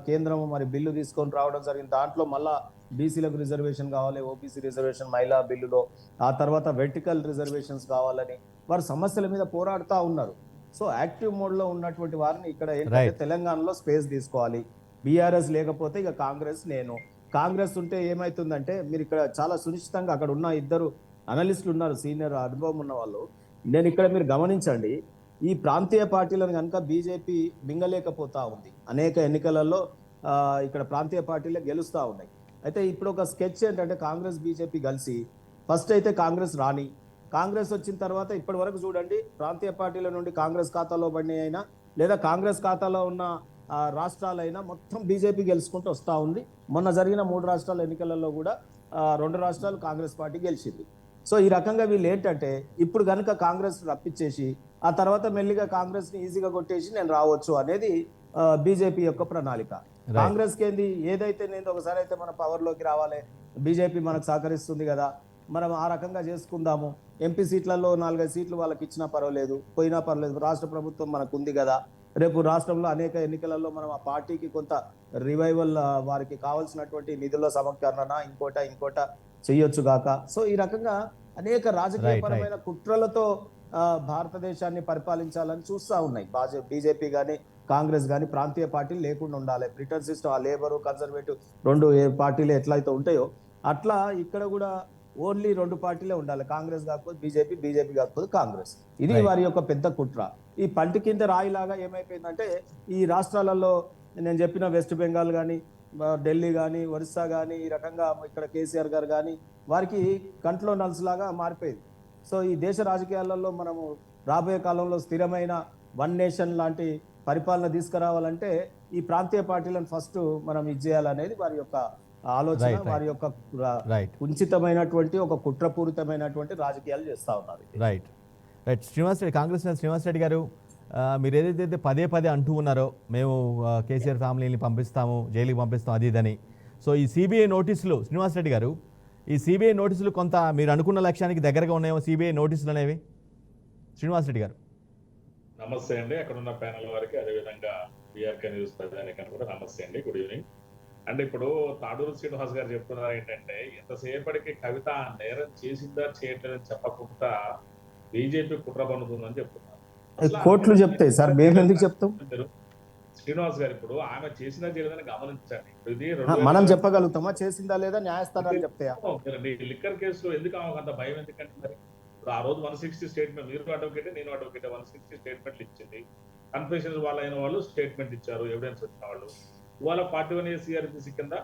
కేంద్రం మరి బిల్లు తీసుకొని రావడం జరిగింది. దాంట్లో మళ్ళా బీసీలకు రిజర్వేషన్ కావాలి, ఓబీసీ రిజర్వేషన్ మహిళా బిల్లులో, ఆ తర్వాత వెర్టికల్ రిజర్వేషన్స్ కావాలని వారు సమస్యల మీద పోరాడుతూ ఉన్నారు. సో యాక్టివ్ మోడ్ లో ఉన్నటువంటి వారిని ఇక్కడ ఏంటంటే తెలంగాణలో స్పేస్ తీసుకోవాలి. బీఆర్ఎస్ లేకపోతే ఇక కాంగ్రెస్ ఉంటే ఏమైతుందంటే, మీరు ఇక్కడ చాలా సునిశ్చితంగా అక్కడ ఉన్న ఇద్దరు అనలిస్టులు ఉన్నారు, సీనియర్ అనుభవం ఉన్న వాళ్ళు. నేను ఇక్కడ మీరు గమనించండి, ఈ ప్రాంతీయ పార్టీలను కనుక బీజేపీ మింగలేకపోతా ఉంది. అనేక ఎన్నికలలో ఇక్కడ ప్రాంతీయ పార్టీలే గెలుస్తూ ఉన్నాయి. అయితే ఇప్పుడు ఒక స్కెచ్ ఏంటంటే, కాంగ్రెస్ బీజేపీ కలిసి ఫస్ట్ అయితే కాంగ్రెస్ రాని, కాంగ్రెస్ వచ్చిన తర్వాత ఇప్పటి వరకు చూడండి ప్రాంతీయ పార్టీల నుండి కాంగ్రెస్ ఖాతాలో పడినాయి అయినా లేదా కాంగ్రెస్ ఖాతాలో ఉన్న రాష్ట్రాలైనా మొత్తం బీజేపీ గెలుచుకుంటూ వస్తూ ఉంది. మొన్న జరిగిన 3 రాష్ట్రాల ఎన్నికలలో కూడా 2 రాష్ట్రాలు కాంగ్రెస్ పార్టీ గెలిచింది. సో ఈ రకంగా వీళ్ళు ఏంటంటే ఇప్పుడు కనుక కాంగ్రెస్ రప్పించేసి ఆ తర్వాత మెల్లిగా కాంగ్రెస్ని ఈజీగా కొట్టేసి నేను రావచ్చు అనేది బీజేపీ యొక్క ప్రణాళిక. కాంగ్రెస్కి ఏంది, ఏదైతే నేను ఒకసారి అయితే మన పవర్లోకి రావాలి, బీజేపీ మనకు సహకరిస్తుంది కదా, మనం ఆ రకంగా చేసుకుందాము, ఎంపీ సీట్లలో 4-5 సీట్లు వాళ్ళకి ఇచ్చినా పర్వాలేదు, పోయినా పర్వాలేదు, రాష్ట్ర ప్రభుత్వం మనకు ఉంది కదా, రేపు రాష్ట్రంలో అనేక ఎన్నికలలో మనం ఆ పార్టీకి కొంత రివైవల్, వారికి కావాల్సినటువంటి నిధుల సమీకరణ ఇంకోట చెయ్యొచ్చు గాక. సో ఈ రకంగా అనేక రాజకీయపరమైన కుట్రలతో భారతదేశాన్ని పరిపాలించాలని చూస్తూ ఉన్నాయి బీజేపీ కానీ కాంగ్రెస్ కానీ. ప్రాంతీయ పార్టీలు లేకుండా ఉండాలి, బ్రిటన్ సిస్టమ్, ఆ లేబరు కన్సర్వేటివ్ 2 పార్టీలు ఎట్లయితే ఉంటాయో అట్లా ఇక్కడ కూడా ఓన్లీ 2 పార్టీలే ఉండాలి, కాంగ్రెస్ కాకపోతే బీజేపీ కాకపోతే కాంగ్రెస్. ఇది వారి యొక్క పెద్ద కుట్ర. ఈ పంటి కింద రాయిలాగా ఏమైపోయిందంటే ఈ రాష్ట్రాలలో నేను చెప్పిన వెస్ట్ బెంగాల్ కానీ, ఢిల్లీ కానీ, ఒరిస్సా కానీ, ఈ రకంగా ఇక్కడ కేసీఆర్ గారు కానీ వారికి కంట్లో నలుసులాగా మారిపోయింది. సో ఈ దేశ రాజకీయాలలో మనము రాబోయే కాలంలో స్థిరమైన వన్ నేషన్ లాంటి పరిపాలన తీసుకురావాలంటే ఈ ప్రాంతీయ పార్టీలను ఫస్ట్ మనం ఇచ్చేయాలనేది వారి యొక్క ఆలోచన, వారి యొక్క కుంచితమైనటువంటి ఒక కుట్రపూరితమైనటువంటి రాజకీయాలు చేస్తూ ఉన్నారు. రైట్. కాంగ్రెస్ శ్రీనివాస్ రెడ్డి గారు, మీరు ఏదైతే పదే అంటూ ఉన్నారో మేము కేసీఆర్ ఫ్యామిలీని పంపిస్తాము, జైలుకి పంపిస్తాం అది ఇదని, సో ఈ సిబిఐ నోటీసులు, శ్రీనివాస్ రెడ్డి గారు ఈ సిబిఐ నోటీసులు కొంత మీరు అనుకున్న లక్ష్యానికి దగ్గరగా ఉన్నాయేమో సిబిఐ నోటీసులు అనేవి? శ్రీనివాస్ రెడ్డి గారు నమస్తే అండి, అక్కడ ఉన్న ప్యానల్ వారికి, అదేవిధంగా బీఆర్కే న్యూస్ ప్రజానికి కూడా నమస్తే అండి, గుడ్ ఈవినింగ్. అంటే ఇప్పుడు తాడూరు శ్రీనివాస్ గారు చెప్తున్నారు ఏంటంటే, ఎంతసేపటికి కవిత నేరం చేసిందా చేయట్లేదని చెప్పకుండా బీజేపీ కుట్ర పన్నుతుందని చెప్తున్నారు. కోర్టులు చెప్తాయి సార్, మేము ఎందుకు చెప్తాం? శ్రీనివాస్ గారు ఇప్పుడు ఆమె చేసిందా చేయలేదని గమనించండి. ఇది మనం చెప్పగలుగుతామా చేసిందా లేదా? న్యాయస్థానాలు చెప్తాయా? లిక్కర్ కేసులో ఎందుకు ఆమెకు అంత భయం ఎందుకంటే, మరి ఆ రోజు 160 స్టేట్మెంట్, మీరు అడ్వకేట్ నేను అడ్వకేట్, 160 స్టేట్మెంట్లు ఇచ్చింది. కన్ఫెషన్స్ వాళ్ళైన వాళ్ళు స్టేట్మెంట్ ఇచ్చారు, ఎవిడెన్స్ వచ్చిన వాళ్ళు. ఇవాళ 41A CRPC కింద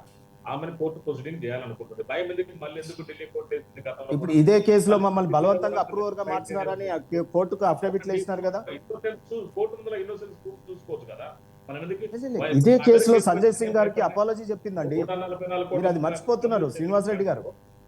ఆమెను కోర్టు ప్రొసీడింగ్ చేయాలనుకుంటుంది. భయం ఎందుకు? మళ్ళీ ఎందుకు ఢిల్లీ కోర్టు వేసింది? గతంలో ఇప్పుడు ఇదే కేసులో మమ్మల్ని బలవంతంగా అప్రూవర్ గా మార్చినారని కోర్టుకు అఫిడవిట్లు వేసినారు కదా. కోర్టు ముందు ఇన్నోసెన్స్ చూసుకోవచ్చు కదా. ఇదే కేసులో సంజయ్ సింగ్ గారికి అపాలజీ చెప్పిందండి, మీరు అది మర్చిపోతున్నారు శ్రీనివాస్ రెడ్డి గారు.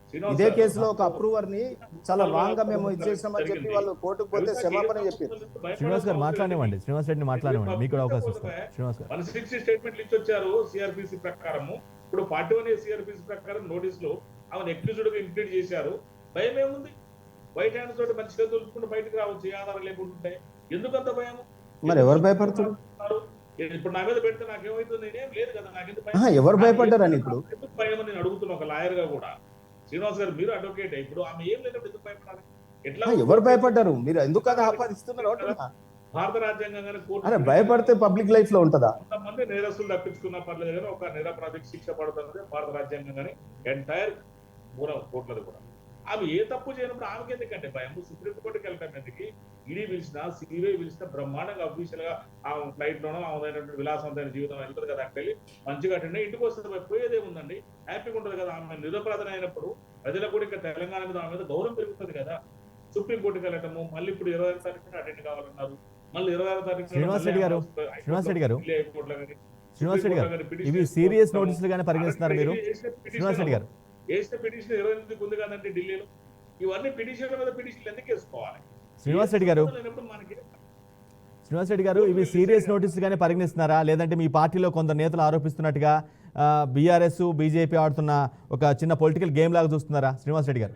శ్రీనివాస్ ఇదే గారు, కేసులో ఒక అప్రూవర్ ని చాలా రాంగ్ గా మేము ఇచ్చేసామని చెప్పి వాళ్ళు కోర్టుకు పోతే క్షమాపణ చెప్పారు. శ్రీనివాస్ గారు మాట్లాడనివ్వండి, శ్రీనివాస్ రెడ్డిని మాట్లాడనివ్వండి, మీకు కూడా అవకాశం ఇస్తాం. శ్రీనివాస్ గారు 160 స్టేట్మెంట్లు ఇచ్చి వచ్చారు సిఆర్పిసి ప్రకారము. ఇప్పుడు 41 సిఆర్పిసి ప్రకారం నోటీసులు ఆమెను ఎక్స్క్యూజ్డ్ గా ఇంప్లీట్ చేశారు. భయం ఏముంది? వైట్ హ్యాండ్స్ తోటి మంచిగా దొరుకుతుంటే బయటకు రావచ్చు, ఏ ఆధారం లేకుంటుంటే. ఎందుకంత భయం? మరి ఎవరు భయపడుతున్నారు? ఇప్పుడు నా మీద పెడితే నాకేమవుతుంది? నేనేం లేదు కదా, నాకెందుకు భయం? ఎవరు భయపడ్డారని ఇప్పుడు ఎందుకు భయం అని నేను అడుగుతున్నా ఒక లాయర్ గా కూడా. శ్రీనివాస్ గారు, మీరు అడ్వకేట్, ఇప్పుడు ఆమె ఏం లేనప్పుడు ఎందుకు భయపడాలి? ఎట్లా ఎవరు భయపడ్డారు? మీరు ఎందుకు అది ఆపాదిస్తున్నారు అంటున్నా. భారత రాజ్యాంగంగానే అరే భయపడితే పబ్లిక్ లైఫ్ లో ఉంటుందా? కొంతమంది నేరస్తులు తప్పించుకున్నా పర్లేదు కానీ ఒక నిరపరాధికి శిక్ష పడుతున్నది భారత రాజ్యాంగంగానే ఎంటైర్ కోర్టులది కూడా. ఆమె ఏ తప్పు చేయనప్పుడు ఆమెకి ఎందుకంటే భయం? సుప్రీంకోర్టుకి వెళ్ళటం ఎందుకు? ఈడీ పిలిచినా, సిబిఐ పిలిచినా బ్రహ్మాండంగా అఫీషియల్ గా ఆ ఫ్లైట్ లోనో ఆమె విలాసవంతమైన జీవితం వెళ్తుంది కదా, అక్కడికి వెళ్ళి మంచిగా అటెండ్ ఇంటికి వస్తుంది. పోయేదేముందండి? హ్యాపీగా ఉంటుంది కదా. ఆమె నిరపరాధన అయినప్పుడు ప్రజలకు కూడా ఇంకా తెలంగాణ మీద ఆమె మీద గౌరవం పెరుగుతుంది కదా. సుప్రీంకోర్టుకి వెళ్ళటము, మళ్ళీ ఇప్పుడు 25 తారీఖున అటెండ్ కావాలన్నారు, మళ్ళీ 26 తారీఖున శ్రీనివాస్ రెడ్డి గారు, ఇవి సీరియస్ నోటీసులు గానే పరిగణిస్తున్నారు మీరు? శ్రీనివాస్ రెడ్డి గారు, వేసిన పిటిషన్ 28 ఉంది కదండి ఢిల్లీలో. ఇవన్నీ పిటిషన్ల మీద పిటిషన్లు ఎందుకు వేసుకోవాలి? శ్రీనివాస్ రెడ్డి గారు, శ్రీనివాస్ రెడ్డి గారు, ఇవి సీరియస్ నోటీసులు గానే పరిగణిస్తున్నారా? లేదంటే మీ పార్టీలో కొందరు నేతలు ఆరోపిస్తున్నట్టుగా బీఆర్ఎస్ బీజేపీ ఆడుతున్న ఒక చిన్న పొలిటికల్ గేమ్ లాగా చూస్తున్నారా? శ్రీనివాస్ రెడ్డి గారు,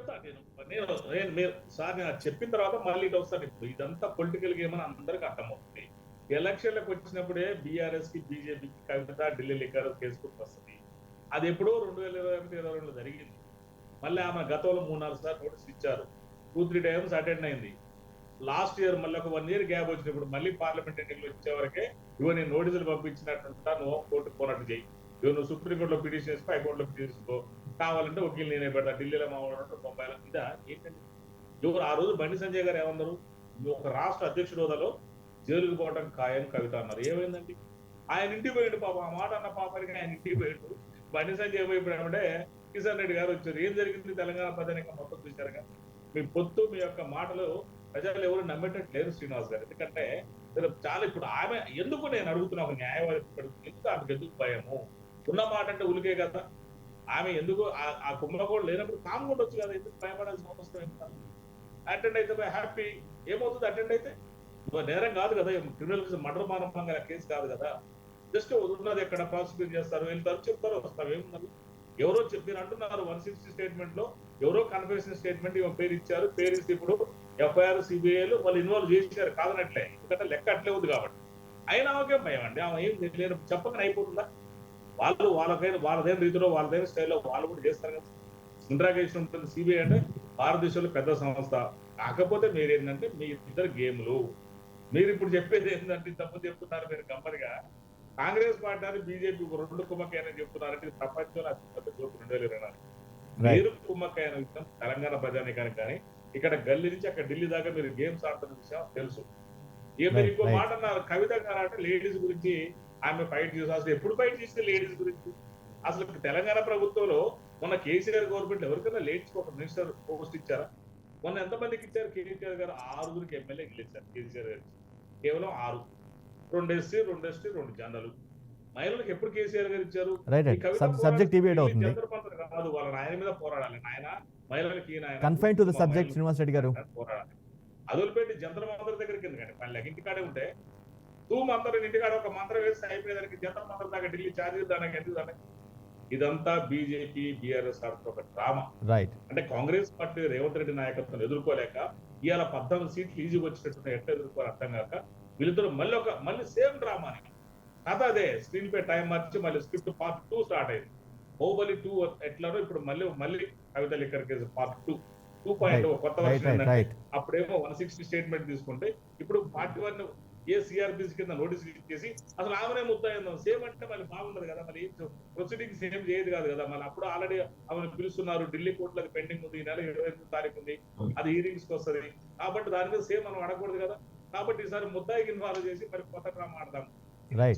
సార్ నేను చెప్పిన తర్వాత మళ్ళీ ఇటు వస్తాను. ఇప్పుడు ఇదంతా పొలిటికల్ గేమ్ అని అందరికీ అర్థమవుతుంది. ఎలక్షన్లకు వచ్చినప్పుడే బీఆర్ఎస్ కి బీజేపీకి కవిత ఢిల్లీ లిక్కర్ కేసు వస్తుంది. అది ఎప్పుడో 2021-22 జరిగింది. మళ్ళీ ఆమె గతంలో 3-4 సార్లు నోటీస్ ఇచ్చారు. 2-3 టైమ్స్ అటెండ్ అయింది. లాస్ట్ ఇయర్ మళ్ళీ ఒక 1 year గ్యాప్ వచ్చినప్పుడు మళ్ళీ పార్లమెంట్ ఎన్నికలు వచ్చేవరకే ఇవో నేను నోటీసులు పంపించినట్టుంటా, నువ్వు కోర్టుకు పోనట్టు చెయ్యి, ఇవో నువ్వు సుప్రీంకోర్టులో పిటిషన్ చేసుకో, హైకోర్టులో పిటిషన్ చేసుకో, కావాలంటే వకీలు నేనే పెడతా, ఢిల్లీలో మాట్లాడుతూ బొంబాయిలో. ఇదా ఏంటండి? ఎవరు ఆ రోజు బండి సంజయ్ గారు ఏమన్నారు? నువ్వు ఒక రాష్ట్ర అధ్యక్షుడు హోదాలో జైలుకు పోవడం ఖాయం కవిత అన్నారు. ఏమైందండి? ఆయన ఇంటికి పోయిండు పాప. ఆ మాట అన్న పాపానికి ఆయన ఇంటికి పోయిండు. బండి సంజయ్ పోయిపోయినామంటే కిషన్ రెడ్డి గారు వచ్చారు. ఏం జరిగింది? తెలంగాణ ప్రజానికం మొత్తం చూశారుగా. మీ పొత్తు, మీ యొక్క మాటలు ప్రజలు ఎవరు నమ్మేటట్టు లేరు శ్రీనివాస్ గారు. ఎందుకంటే చాలా ఇప్పుడు ఆమె ఎందుకు, నేను అడుగుతున్నా ఒక న్యాయవాది, ఎందుకు ఆమెకు ఎందుకు భయము? ఉన్న మాట అంటే ఉలికే కదా. ఆమె ఎందుకు ఆ కుంభకోణం లేనప్పుడు కామ్ ఉండొచ్చు కదా, ఎందుకు భయపడాల్సిన అవసరం ఎంత? అటెండ్ అయితే హ్యాపీ. ఏమవుతుంది అటెండ్ అయితే? నేరం కాదు కదా, క్రిమినల్ మర్డర్ మానవంగా కేసు కాదు కదా. జస్ట్ ఉన్నది ఎక్కడ ప్రాసిక్యూట్ చేస్తారు, వెళ్తారు, చెప్తారు, వస్తారు. ఏమున్నది? ఎవరో మీరు అంటున్నారు 160 స్టేట్మెంట్ లో ఎవరో కన్ఫెషన్ స్టేట్మెంట్ ఇవ్వ పేరు ఇచ్చారు. పేరు ఇస్తే ఇప్పుడు ఎఫ్ఐఆర్ సిబిఐలు వాళ్ళు ఇన్వాల్వ్ చేశారు కాదనట్లే, ఎందుకంటే లెక్క అట్లే ఉంది కాబట్టి. అయినా ఒకే భయం అండి. ఆమె ఏం లేదు చెప్పకనే అయిపోతుందా? వాళ్ళు వాళ్ళదైన రీతిలో వాళ్ళదైన స్టైల్లో వాళ్ళు కూడా చేస్తారు కదా. ఇంట్రాగేషన్ ఉంటుంది. సిబిఐ అంటే భారతదేశంలో పెద్ద సంస్థ. కాకపోతే మీరేంటంటే మీ ఇద్దరు గేమ్లు. మీరు ఇప్పుడు చెప్పేది ఏంటంటే తప్పు చెప్తున్నారు మీరు గమ్మనిగా. కాంగ్రెస్ పార్టీ బీజేపీ 2 కుమ్మక్కైన చెప్తున్నారంటే ప్రపంచంలో అతిపెద్ద జోకు 2024. మీరు కుమ్మక్కైన విషయం తెలంగాణ ప్రజానికానికి కానీ ఇక్కడ గల్లీ నుంచి అక్కడ ఢిల్లీ దాకా మీరు గేమ్స్ ఆడుతున్న విషయం తెలుసు. మీరు ఇంకో మాట అన్నారు, కవిత గారు అంటే లేడీస్ గురించి ఆమె ఫైట్ చేసి, అసలు ఎప్పుడు ఫైట్ చేస్తే లేడీస్ గురించి? అసలు తెలంగాణ ప్రభుత్వంలో మొన్న కేసీఆర్ గవర్నమెంట్ ఎవరికైనా లేడీస్ ఒక మినిస్టర్ పోస్ట్ ఇచ్చారా? మొన్న ఎంతమందికి ఇచ్చారు? కేసీఆర్ గారు 6 ఎమ్మెల్యే గెలిచారు. కేసీఆర్ గారు కేవలం 6, 2 SC, 2 ST, 2 జనరల్. మహిళలకు ఎప్పుడు కేసీఆర్ గారు ఇచ్చారు? సబ్జెక్ట్ డిబేట్ అవుతుంది కాదు, వాళ్ళ నాయన మీద పోరాడాలి. నాయన మహిళలకి confine to the subject. Srinivas Reddy గారు, పోరాడాలి. అదులుపెట్టి జంతర్ మంత్ర దగ్గరికి ఎందుకండి? మళ్ళీ ఇంటికాడే ఉంటే మంత్రం ఇంటికాడ ఒక మంత్రం వేసి అయిపోయేదానికి జంతర్ మంత్రం దాకా ఢిల్లీ ఛార్జీలు దానికి ఎందుకు దానికి? ఇదంతా బీజేపీ బీఆర్ఎస్ ఒక డ్రామా. రైట్. అంటే కాంగ్రెస్ పార్టీ రేవంత్ రెడ్డి నాయకత్వం ఎదుర్కోలేక ఇవాళ 14 సీట్లు ఈజీగా వచ్చినట్టు ఎట్లా ఎదుర్కోవాలి అర్థం కాక వీళ్ళిద్దరు మళ్ళీ సేమ్ డ్రామాని కథ అదే స్క్రీన్ పై టైం మార్చి మళ్ళీ స్క్రిప్ట్ పార్ట్ 2 స్టార్ట్ అయింది. బాహుబలి 2 ఎట్లానో ఇప్పుడు మళ్ళీ కవిత లిక్కర్ కేసు పార్ట్ 2.0 కొత్త వర్షన్ ఏంటంటే అప్పుడేమో 160 స్టేట్మెంట్ తీసుకుంటే ఇప్పుడు పార్ట్ 1 ఏ సిఆర్పిసి కింద నోటీస్ ఇచ్చేసి అసలు ఆమెనే ముద్దాయిందాం. సేమ్ అంటే మళ్ళీ బాగుండదు కదా, మళ్ళీ ప్రొసీడింగ్ సేమ్ చేయదు కాదు కదా. మళ్ళీ అప్పుడు ఆల్రెడీ ఆమెను పిలుస్తున్నారు, ఢిల్లీ కోర్టులో అది పెండింగ్ ఉంది, ఈ నెల 28వ తారీఖు ఉంది, అది హీరింగ్స్ కి వస్తుంది. కాబట్టి దాని మీద సేమ్ మనం అడగకూడదు కదా. కాబట్టి ఈసారి ముద్దాయికి ఇన్వాల్వ్ చేసి మరి కొత్త డ్రామా ఆడదాం.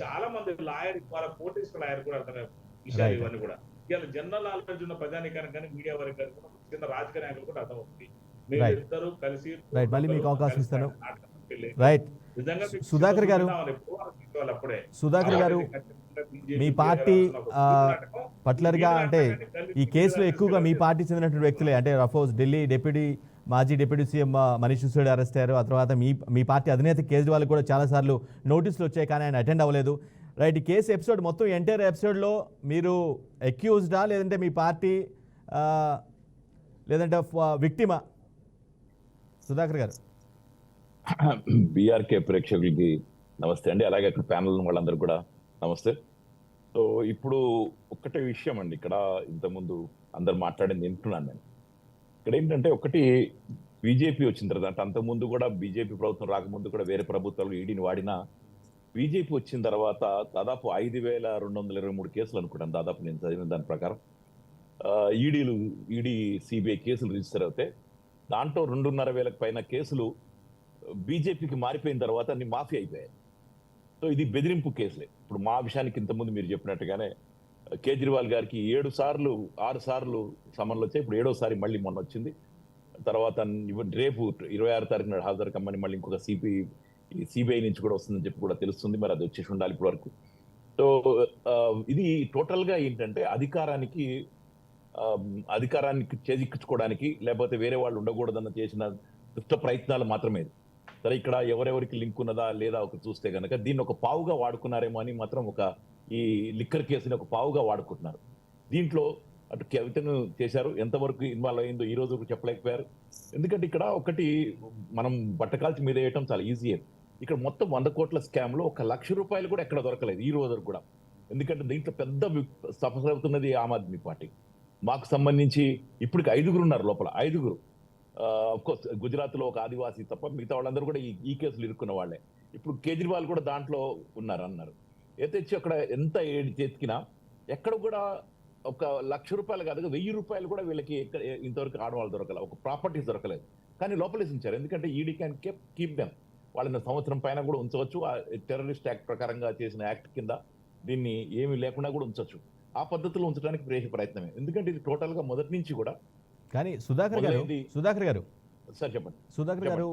చాలా మంది లాయర్, వాళ్ళ కోర్టు లాయర్ కూడా అర్థమయ్యే విషయాలు ఇవన్నీ కూడా. ఇవాళ జనరల్ నాలెడ్జ్ ఉన్న ప్రజానికానికి కానీ మీడియా వారికి కానీ చిన్న రాజకీయ నాయకులు కూడా అర్థమవుతుంది. మీరు ఇద్దరు కలిసి మళ్ళీ మీకు అవకాశం ఇస్తాను. రైట్. సుధాకర్ గారు, అంటే BJP మీ పార్టీ చేయాల్సిన ఒక బీబీ నాటకం, పర్టికులర్గా బీబీ అంటే నాటకాన్ని కలిపి ఈ కేసులో బీబీ ఎక్కువగా మీ నాటకాన్ని పార్టీ చెందినటువంటి వ్యక్తులే, అంటే రఫోజ్ ఢిల్లీ మాజీ deputy CM Manish Sisodia arrest అయ్యారు. ఆ తర్వాత మీ పార్టీ అధినేత కేజ్రీవాల్ కూడా చాలాసార్లు నోటీసులు వచ్చాయి, కానీ ఆయన అటెండ్ అవ్వలేదు. రైట్, ఈ కేసు ఎపిసోడ్ మొత్తం ఎంటైర్ ఎపిసోడ్లో మీరు అక్యూజ్డా లేదంటే మీ పార్టీ లేదంటే విక్టిమా? సుధాకర్ గారు. బీఆర్కే ప్రేక్షకులకి నమస్తే అండి, అలాగే అక్కడ ప్యానల్ వాళ్ళందరూ కూడా నమస్తే. సో ఇప్పుడు ఒక్కటే విషయం అండి, ఇక్కడ ఇంతకుముందు అందరు మాట్లాడింది వింటున్నాను నేను. ఇక్కడ ఏంటంటే ఒకటి, బీజేపీ వచ్చిన తర్వాత, అంటే అంతకుముందు కూడా బీజేపీ ప్రభుత్వం రాకముందు కూడా వేరే ప్రభుత్వాలు ఈడీని వాడినా, బీజేపీ వచ్చిన తర్వాత దాదాపు 5,223 కేసులు అనుకుంటాను, దాదాపు నేను చదివిన దాని ప్రకారం ఈడీ సిబిఐ కేసులు రిజిస్టర్ అవుతాయి. దాంట్లో 2,500 పైన కేసులు బీజేపీకి మారిపోయిన తర్వాత అన్ని మాఫీ అయిపోయాయి. సో ఇది బెదిరింపు కేసులే. ఇప్పుడు మా విషయానికి ఇంతకుముందు మీరు చెప్పినట్టుగానే కేజ్రీవాల్ గారికి 6 సార్లు సమన్లు వచ్చాయి. ఇప్పుడు 7వ సారి మళ్ళీ మొన్న వచ్చింది. తర్వాత రేపు 26 తారీఖు నాడు హాజరు కమ్మని మళ్ళీ ఇంకొక సిబిఐ నుంచి కూడా వస్తుందని చెప్పి కూడా తెలుస్తుంది. మరి అది వచ్చేసి ఉండాలి ఇప్పటి వరకు. సో ఇది టోటల్గా ఏంటంటే అధికారానికి చేజిక్కించుకోవడానికి, లేకపోతే వేరే వాళ్ళు ఉండకూడదన్న చేసిన దుష్ట ప్రయత్నాలు మాత్రమే. సరే, ఇక్కడ ఎవరెవరికి లింక్ ఉన్నదా లేదా ఒక చూస్తే కనుక దీన్ని ఒక పావుగా వాడుకున్నారేమో అని మాత్రం ఈ లిక్కర్ కేసుని ఒక పావుగా వాడుకుంటున్నారు. దీంట్లో అటు కవితను చేశారు, ఎంతవరకు ఇన్వాల్వ్ అయిందో ఈ రోజు చెప్పలేకపోయారు. ఎందుకంటే ఇక్కడ ఒకటి, మనం బట్టకాల్చి మీద వేయటం చాలా ఈజీ. ఇక్కడ మొత్తం 100 కోట్ల స్కామ్ లో 1 లక్ష రూపాయలు కూడా ఎక్కడ దొరకలేదు ఈ రోజు కూడా. ఎందుకంటే దీంట్లో పెద్ద సఫర్ అవుతున్నది ఆమ్ ఆద్మీ పార్టీ. మాకు సంబంధించి ఇప్పటికి 5 ఉన్నారు లోపల, 5. కోర్స్ గుజరాత్ లో ఒక ఆదివాసీ తప్ప మిగతా వాళ్ళందరూ కూడా ఈ కేసులు ఇరుక్కున్న వాళ్ళే. ఇప్పుడు కేజ్రీవాల్ కూడా దాంట్లో అన్నారు. అయితే అక్కడ ఎంత ఏడు చేతికినా ఎక్కడ కూడా 1 లక్ష రూపాయలు కాదు, 1000 రూపాయలు కూడా వీళ్ళకి ఇంతవరకు ఆడవాళ్ళు దొరకలేదు, ఒక ప్రాపర్టీస్ దొరకలేదు. కానీ లోపలేసి ఉంచారు, ఎందుకంటే ఈడీ క్యాన్ కీప్ దెమ్. వాళ్ళని సంవత్సరం పైన కూడా ఉంచవచ్చు. టెర్రరిస్ట్ యాక్ట్ ప్రకారంగా చేసిన యాక్ట్ కింద దీన్ని ఏమీ లేకుండా కూడా ఉంచవచ్చు. ఆ పద్ధతిలో ఉంచడానికి ప్రయత్నమే. ఎందుకంటే ఇది టోటల్ గా మొదటి నుంచి కూడా. కానీ సుధాకర్ గారు సార్ చెప్పండి. సుధాకర్ గారు,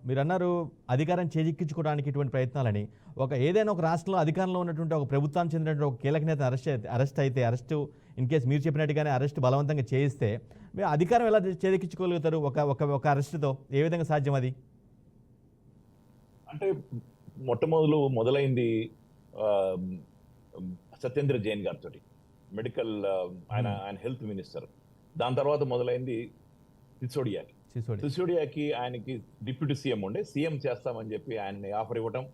మీరు అన్నారు అధికారం చేజిక్కించుకోవడానికి ఇటువంటి ప్రయత్నాలని. ఏదైనా ఒక రాష్ట్రంలో అధికారంలో ఉన్నటువంటి ఒక ప్రభుత్వానికి చెందినటువంటి ఒక కీలక నేత అరెస్ట్ ఇన్ కేసు మీరు చెప్పినట్టుగానే అరెస్ట్ బలవంతంగా చేయిస్తే మీరు అధికారం ఎలా చేజిక్కించుకోగలుగుతారు ఒక అరెస్టుతో? ఏ విధంగా సాధ్యం అది? అంటే మొదలైంది సత్యేంద్ర జైన్ గారితో, మెడికల్ ఆయన హెల్త్ మినిస్టర్. దాని తర్వాత మొదలైంది సిసోడియాకి ఆయనకి డిప్యూటీ సీఎం ఉండే, సీఎం చేస్తామని చెప్పి ఆయన్ని ఆఫర్ ఇవ్వటం,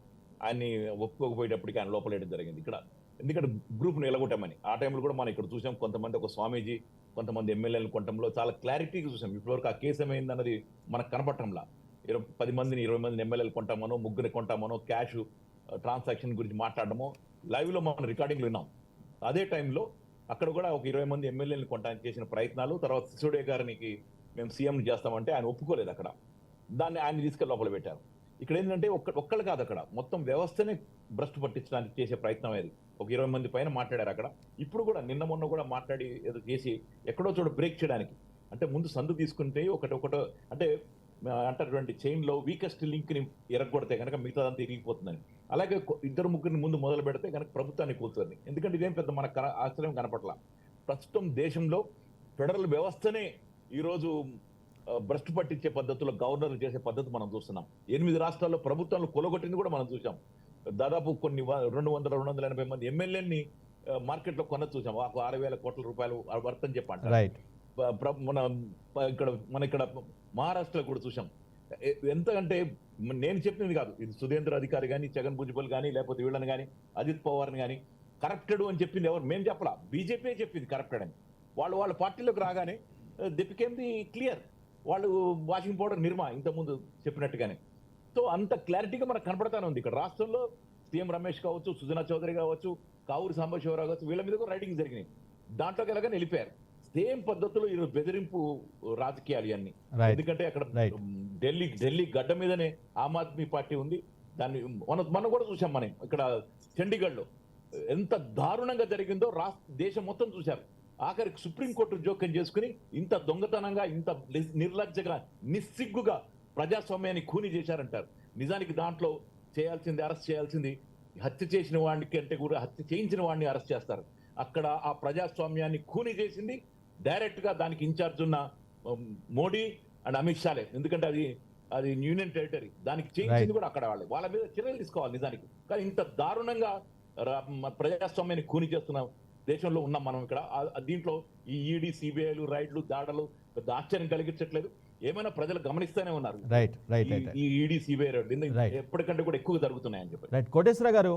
ఆయన్ని ఒప్పుకోకపోయేటప్పటికి ఆయన లోపలేయడం జరిగింది ఇక్కడ. ఎందుకంటే గ్రూప్ను ఎలగొట్టమని. ఆ టైంలో కూడా మనం ఇక్కడ చూసాం, కొంతమంది ఒక స్వామీజీ, కొంతమంది ఎమ్మెల్యేలు కొట్టడంలో చాలా క్లారిటీగా చూసాం. ఇప్పటివరకు ఆ కేసు ఏమైందన్నది మనకు కనపడటంలా. 10 మందిని 20 మందిని ఎమ్మెల్యేలు కొంటామనో, 3 కొంటామనో, క్యాష్ ట్రాన్సాక్షన్ గురించి మాట్లాడడమో లైవ్లో మనం రికార్డింగ్లు విన్నాం. అదే టైంలో అక్కడ కూడా ఒక 20 మంది ఎమ్మెల్యేలను కొనడానికి చేసిన ప్రయత్నాలు. తర్వాత సిసోడియా గారికి మేము సీఎం చేస్తామంటే ఆయన ఒప్పుకోలేదు. అక్కడ దాన్ని ఆయన తీసుకెళ్ళి లోపల పెట్టారు. ఇక్కడ ఏంటంటే ఒక్కళ్ళు కాదు, అక్కడ మొత్తం వ్యవస్థనే భ్రష్టు పట్టించడానికి చేసే ప్రయత్నం అది. ఒక 20 మంది పైన మాట్లాడారు అక్కడ. ఇప్పుడు కూడా మొన్న కూడా మాట్లాడి ఏదో చేసి ఎక్కడో చోట బ్రేక్ చేయడానికి, అంటే ముందు సందు తీసుకుంటే ఒకటో అంటే అంటారు చైన్లో వీకెస్ట్ లింక్ని ఎరగొడితే కనుక మిగతాదంతా ఇరిగిపోతుందని. అలాగే 2-3 ముందు మొదలు పెడితే కనుక ప్రభుత్వాన్ని కూర్చొని. ఎందుకంటే ఇదేం పెద్ద మనకు ఆశ్చర్యం కనపట్ల. ప్రస్తుతం దేశంలో ఫెడరల్ వ్యవస్థనే ఈరోజు భ్రష్టు పట్టించే పద్ధతిలో గవర్నర్లు చేసే పద్ధతి మనం చూస్తున్నాం. 8 రాష్ట్రాల్లో ప్రభుత్వాలు కొలగొట్టింది కూడా మనం చూసాం. దాదాపు కొన్ని 200-280 మంది ఎమ్మెల్యేని మార్కెట్లో కొన్నది చూసాం. 6,000 కోట్ల రూపాయలు వర్త్ అని చెప్పంటారు. మన ఇక్కడ మహారాష్ట్రలో కూడా చూసాం. ఎంత అంటే నేను చెప్పినది కాదు, ఇది సుధేంద్ర అధికారి కానీ, జగన్ భుజ్బల్ కానీ, లేకపోతే వీళ్ళని కానీ, అజిత్ పవార్ని కానీ కరప్టెడ్ అని చెప్పింది ఎవరు? మేము చెప్పలా, బీజేపీ చెప్పింది కరప్టెడ్ అని. వాళ్ళ పార్టీలోకి రాగానే ది క్లియర్. వాళ్ళు వాషింగ్ పౌడర్ నిర్మా ఇంతకుముందు చెప్పినట్టుగానే. సో అంత క్లారిటీగా మనకు కనపడతానే ఉంది. ఇక్కడ రాష్ట్రంలో సీఎం రమేష్ కావచ్చు, సుజనా చౌదరి కావచ్చు, కావూరి సాంబశివరావు కావచ్చు, వీళ్ళ మీద కూడా రైడింగ్ జరిగినాయి. దాంట్లోకి ఎలాగని వెళ్ళిపోయారు. సేమ్ పద్ధతిలో ఈరోజు బెదిరింపు రాజకీయాలు ఇవన్నీ. ఎందుకంటే అక్కడ ఢిల్లీ గడ్డ మీదనే ఆమ్ ఆద్మీ పార్టీ ఉంది. దాన్ని మనం కూడా చూసాం. మనం ఇక్కడ చండీగఢ్లో ఎంత దారుణంగా జరిగిందో దేశం మొత్తం చూశారు. ఆఖరికి సుప్రీంకోర్టు జోక్యం చేసుకుని ఇంత దొంగతనంగా, ఇంత నిర్లజ్జగా, నిస్సిగ్గుగా ప్రజాస్వామ్యాన్ని ఖూనీ చేశారంటారు. నిజానికి దాంట్లో అరెస్ట్ చేయాల్సింది హత్య చేసిన వాడిని కంటే కూడా హత్య చేయించిన వాడిని అరెస్ట్ చేస్తారు. అక్కడ ఆ ప్రజాస్వామ్యాన్ని ఖూనీ చేసింది డైరెక్ట్ గా దానికి ఇన్ఛార్జ్ ఉన్న మోడీ అండ్ అమిత్ షాలే. ఎందుకంటే అది యూనియన్ టెరిటరీ, దానికి చేయించింది కూడా అక్కడ వాళ్ళ మీద చర్యలు తీసుకోవాలి నిజానికి. కానీ ఇంత దారుణంగా ప్రజాస్వామ్యాన్ని ఖూనీ చేస్తున్న దేశంలో ఉన్నాం మనం ఇక్కడ. దీంట్లో ఈ ఈడీ సిబిఐలు రైడ్లు దాడులు పెద్ద ఆశ్చర్యం కలిగించట్లేదు. ఏమైనా ప్రజలు గమనిస్తూనే ఉన్నారు ఈ ఈడీ సిబిఐ రైడ్లు ఎప్పటికంటే కూడా ఎక్కువ జరుగుతున్నాయని చెప్పి. రైట్. కోటేశ్వర గారు,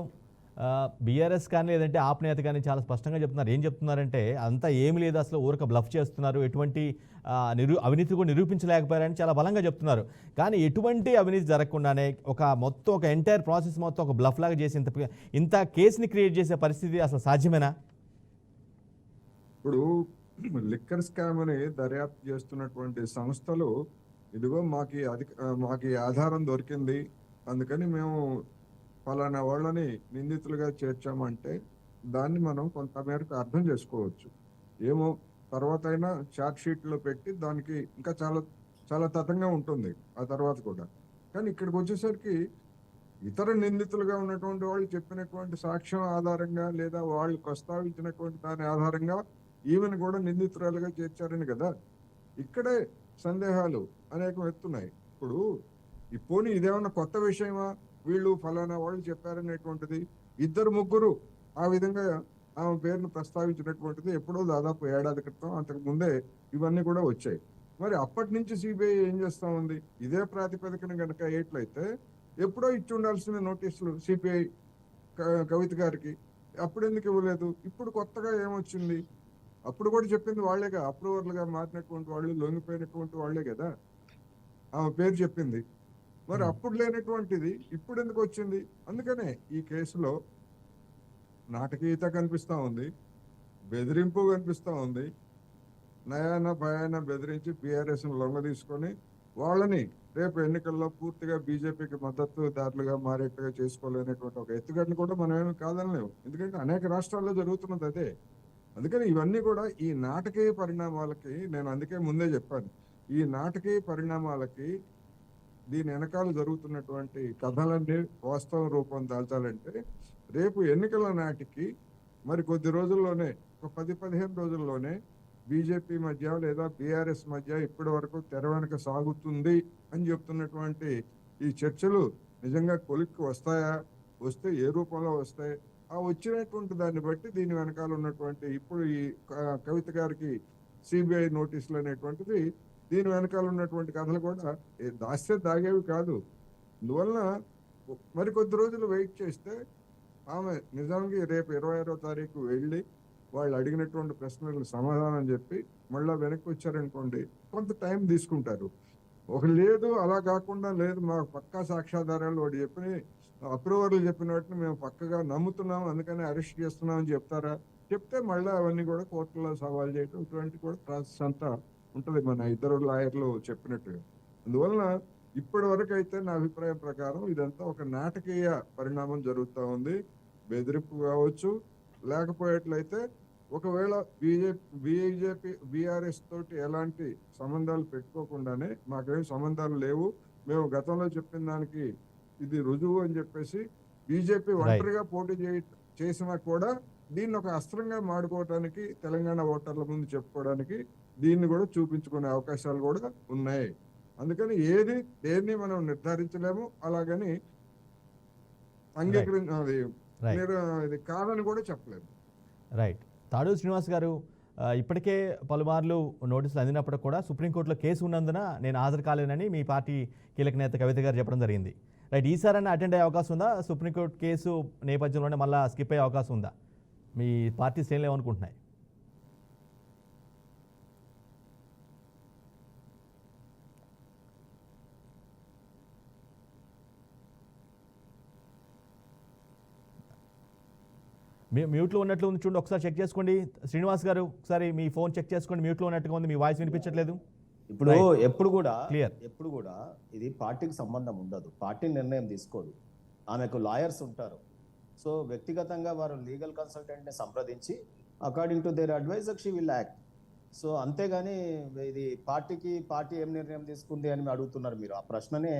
బీఆర్ఎస్ కానీ లేదంటే ఆప్ నేత కానీ చాలా స్పష్టంగా చెప్తున్నారు. ఏం చెప్తున్నారంటే అంతా ఏమి లేదు, అసలు ఊరక బ్లఫ్ చేస్తున్నారు, ఎటువంటి అవినీతి కూడా నిరూపించలేకపోయారని చాలా బలంగా చెప్తున్నారు. కానీ ఎటువంటి అవినీతి జరగకుండానే ఒక ఎంటైర్ ప్రాసెస్ మొత్తం ఒక బ్లఫ్ లాగా చేసి ఇంత కేసుని క్రియేట్ చేసే పరిస్థితి అసలు సాధ్యమేనా? ఇప్పుడు లిక్కర్ స్కామ్ అని దర్యాప్తు చేస్తున్నటువంటి సంస్థలు ఇదిగో మాకు ఆధారం దొరికింది, అందుకని మేము ఫలానా వాళ్ళని నిందితులుగా చేర్చామంటే దాన్ని మనం కొంతమేరకు అర్థం చేసుకోవచ్చు. ఏమో తర్వాత అయినా ఛార్జ్ షీట్లో పెట్టి దానికి ఇంకా చాలా చాలా తతంగా ఉంటుంది ఆ తర్వాత కూడా. కానీ ఇక్కడికి వచ్చేసరికి ఇతర నిందితులుగా ఉన్నటువంటి వాళ్ళు చెప్పినటువంటి సాక్ష్యం ఆధారంగా లేదా వాళ్ళు ప్రస్తావించినటువంటి దాని ఆధారంగా ఈమెను కూడా నిందితురాలుగా చేర్చారని కదా. ఇక్కడే సందేహాలు అనేకం ఎత్తున్నాయి. ఇప్పుడు ఈ పోనీ ఇదేమన్నా కొత్త విషయమా, వీళ్ళు ఫలానా వాళ్ళు చెప్పారనేటువంటిది? ఇద్దరు ముగ్గురు ఆ విధంగా ఆమె పేరును ప్రస్తావించినటువంటిది ఎప్పుడో దాదాపు ఏడాది క్రితం, అంతకు ముందే ఇవన్నీ కూడా వచ్చాయి. మరి అప్పటి నుంచి సిబిఐ ఏం చేస్తా ఉంది? ఇదే ప్రాతిపదికన కనుక అయ్యేట్లయితే ఎప్పుడో ఇచ్చి ఉండాల్సిన నోటీసులు సిబిఐ కవిత గారికి అప్పుడు ఎందుకు ఇవ్వలేదు? ఇప్పుడు కొత్తగా ఏమొచ్చింది? అప్పుడు కూడా చెప్పింది వాళ్ళేగా, అప్రూవర్లుగా మారినటువంటి వాళ్ళు, లొంగిపోయినటువంటి వాళ్ళే కదా ఆమె పేరు చెప్పింది. మరి అప్పుడు లేనటువంటిది ఇప్పుడు ఎందుకు వచ్చింది? అందుకనే ఈ కేసులో నాటకీయత కనిపిస్తూ ఉంది, బెదిరింపు కనిపిస్తూ ఉంది. నయాన భయాన బెదిరించి బీఆర్ఎస్ను లొంగ తీసుకొని వాళ్ళని రేపు ఎన్నికల్లో పూర్తిగా బీజేపీకి మద్దతుదారులుగా మారేట్టుగా చేసుకోలేనటువంటి ఒక ఎత్తుగడను కూడా మనం ఏమి కాదనలేము. ఎందుకంటే అనేక రాష్ట్రాల్లో జరుగుతున్నది అదే. అందుకని ఇవన్నీ కూడా ఈ నాటకీయ పరిణామాలకి, నేను అందుకే ముందే చెప్పాను, ఈ నాటకీయ పరిణామాలకి దీని వెనకాల జరుగుతున్నటువంటి కథలన్నీ వాస్తవ రూపం దాల్చాలంటే రేపు ఎన్నికల నాటికి మరి కొద్ది రోజుల్లోనే, ఒక 10-15 రోజుల్లోనే బీజేపీ మధ్య లేదా బీఆర్ఎస్ మధ్య ఇప్పటి వరకు తెర వెనక సాగుతుంది అని చెప్తున్నటువంటి ఈ చర్చలు నిజంగా కొలిక్కి వస్తాయా, వస్తే ఏ రూపంలో వస్తాయి, ఆ వచ్చినటువంటి దాన్ని బట్టి దీని వెనకాల ఉన్నటువంటి ఇప్పుడు ఈ కవిత గారికి సిబిఐ నోటీసులు అనేటువంటిది దీని వెనకాల ఉన్నటువంటి కథలు కూడా దాస్తే దాగేవి కాదు. అందువలన మరి కొద్ది రోజులు వెయిట్ చేస్తే ఆమె నిజానికి రేపు 26వ తారీఖు వెళ్ళి వాళ్ళు అడిగినటువంటి ప్రశ్నలకు సమాధానం చెప్పి మళ్ళీ వెనక్కి వచ్చారనుకోండి, కొంత టైం తీసుకుంటారు. ఒక లేదు అలా కాకుండా లేదు మాకు పక్కా సాక్ష్యాధారాలు వాడు చెప్పిన అప్రూవర్లు చెప్పిన వాటిని మేము పక్కగా నమ్ముతున్నాం అందుకని అరెస్ట్ చేస్తున్నాం అని చెప్తారా? చెప్తే మళ్ళీ అవన్నీ కూడా కోర్టులో సవాల్ చేయడం ఇటువంటి కూడా ప్రాసెస్ అంతా ఉంటుంది, మన ఇద్దరు లాయర్లు చెప్పినట్టుగా. అందువలన ఇప్పటి వరకు అయితే నా అభిప్రాయం ప్రకారం ఇదంతా ఒక నాటకీయ పరిణామం జరుగుతూ ఉంది. బెదిరింపు కావచ్చు, లేకపోయేట్లయితే ఒకవేళ బీజేపీ బీఆర్ఎస్ తోటి ఎలాంటి సంబంధాలు పెట్టుకోకుండానే మాకేం సంబంధాలు లేవు, మేము గతంలో చెప్పిన దానికి ఇది రుజువు అని చెప్పేసి బీజేపీ ఒంటరిగా పోటీ చేసినా కూడా దీన్ని ఒక అస్త్రంగా మాడుకోవడానికి, తెలంగాణ ఓటర్ల ముందు చెప్పుకోవడానికి దీన్ని కూడా చూపించుకునే అవకాశాలు కూడా ఉన్నాయి. అందుకని దేన్ని మనం నిర్ధారించలేము, అలాగని ఇది కాదని కూడా చెప్పలేము. రైట్. తాడూరు శ్రీనివాస్ గారు, ఇప్పటికే పలుమార్లు నోటీసులు అందినప్పుడు కూడా సుప్రీంకోర్టులో కేసు ఉన్నందున నేను హాజరు కాలేనని మీ పార్టీ కీలక నేత కవిత గారు చెప్పడం జరిగింది. రైట్. ఈసారైనా అటెండ్ అయ్యే అవకాశం ఉందా? సుప్రీంకోర్టు కేసు నేపథ్యంలోనే మళ్ళీ స్కిప్ అయ్యే అవకాశం ఉందా? మీ పార్టీ శ్రేణులు ఏమనుకుంటున్నాయి? మ్యూట్లో ఉన్నట్లు ఉంది, చూడండి ఒకసారి చెక్ చేసుకోండి. శ్రీనివాస్ గారు ఒకసారి మీ ఫోన్ చెక్ చేసుకోండి, మ్యూట్లో ఉన్నట్టుగా ఉంది, మీ వాయిస్ వినిపించట్లేదు. ఇప్పుడు ఎప్పుడు క్లియర్ కూడా ఇది పార్టీకి సంబంధం ఉండదు, పార్టీ నిర్ణయం తీసుకోదు, ఆమెకు లాయర్స్ ఉంటారు. సో వ్యక్తిగతంగా వారు లీగల్ కన్సల్టెంట్ని సంప్రదించి according to their adviser she will act. So అంతేగాని ఇది పార్టీ ఏం నిర్ణయం తీసుకుంది అని అడుగుతున్నారు మీరు. ఆ ప్రశ్ననే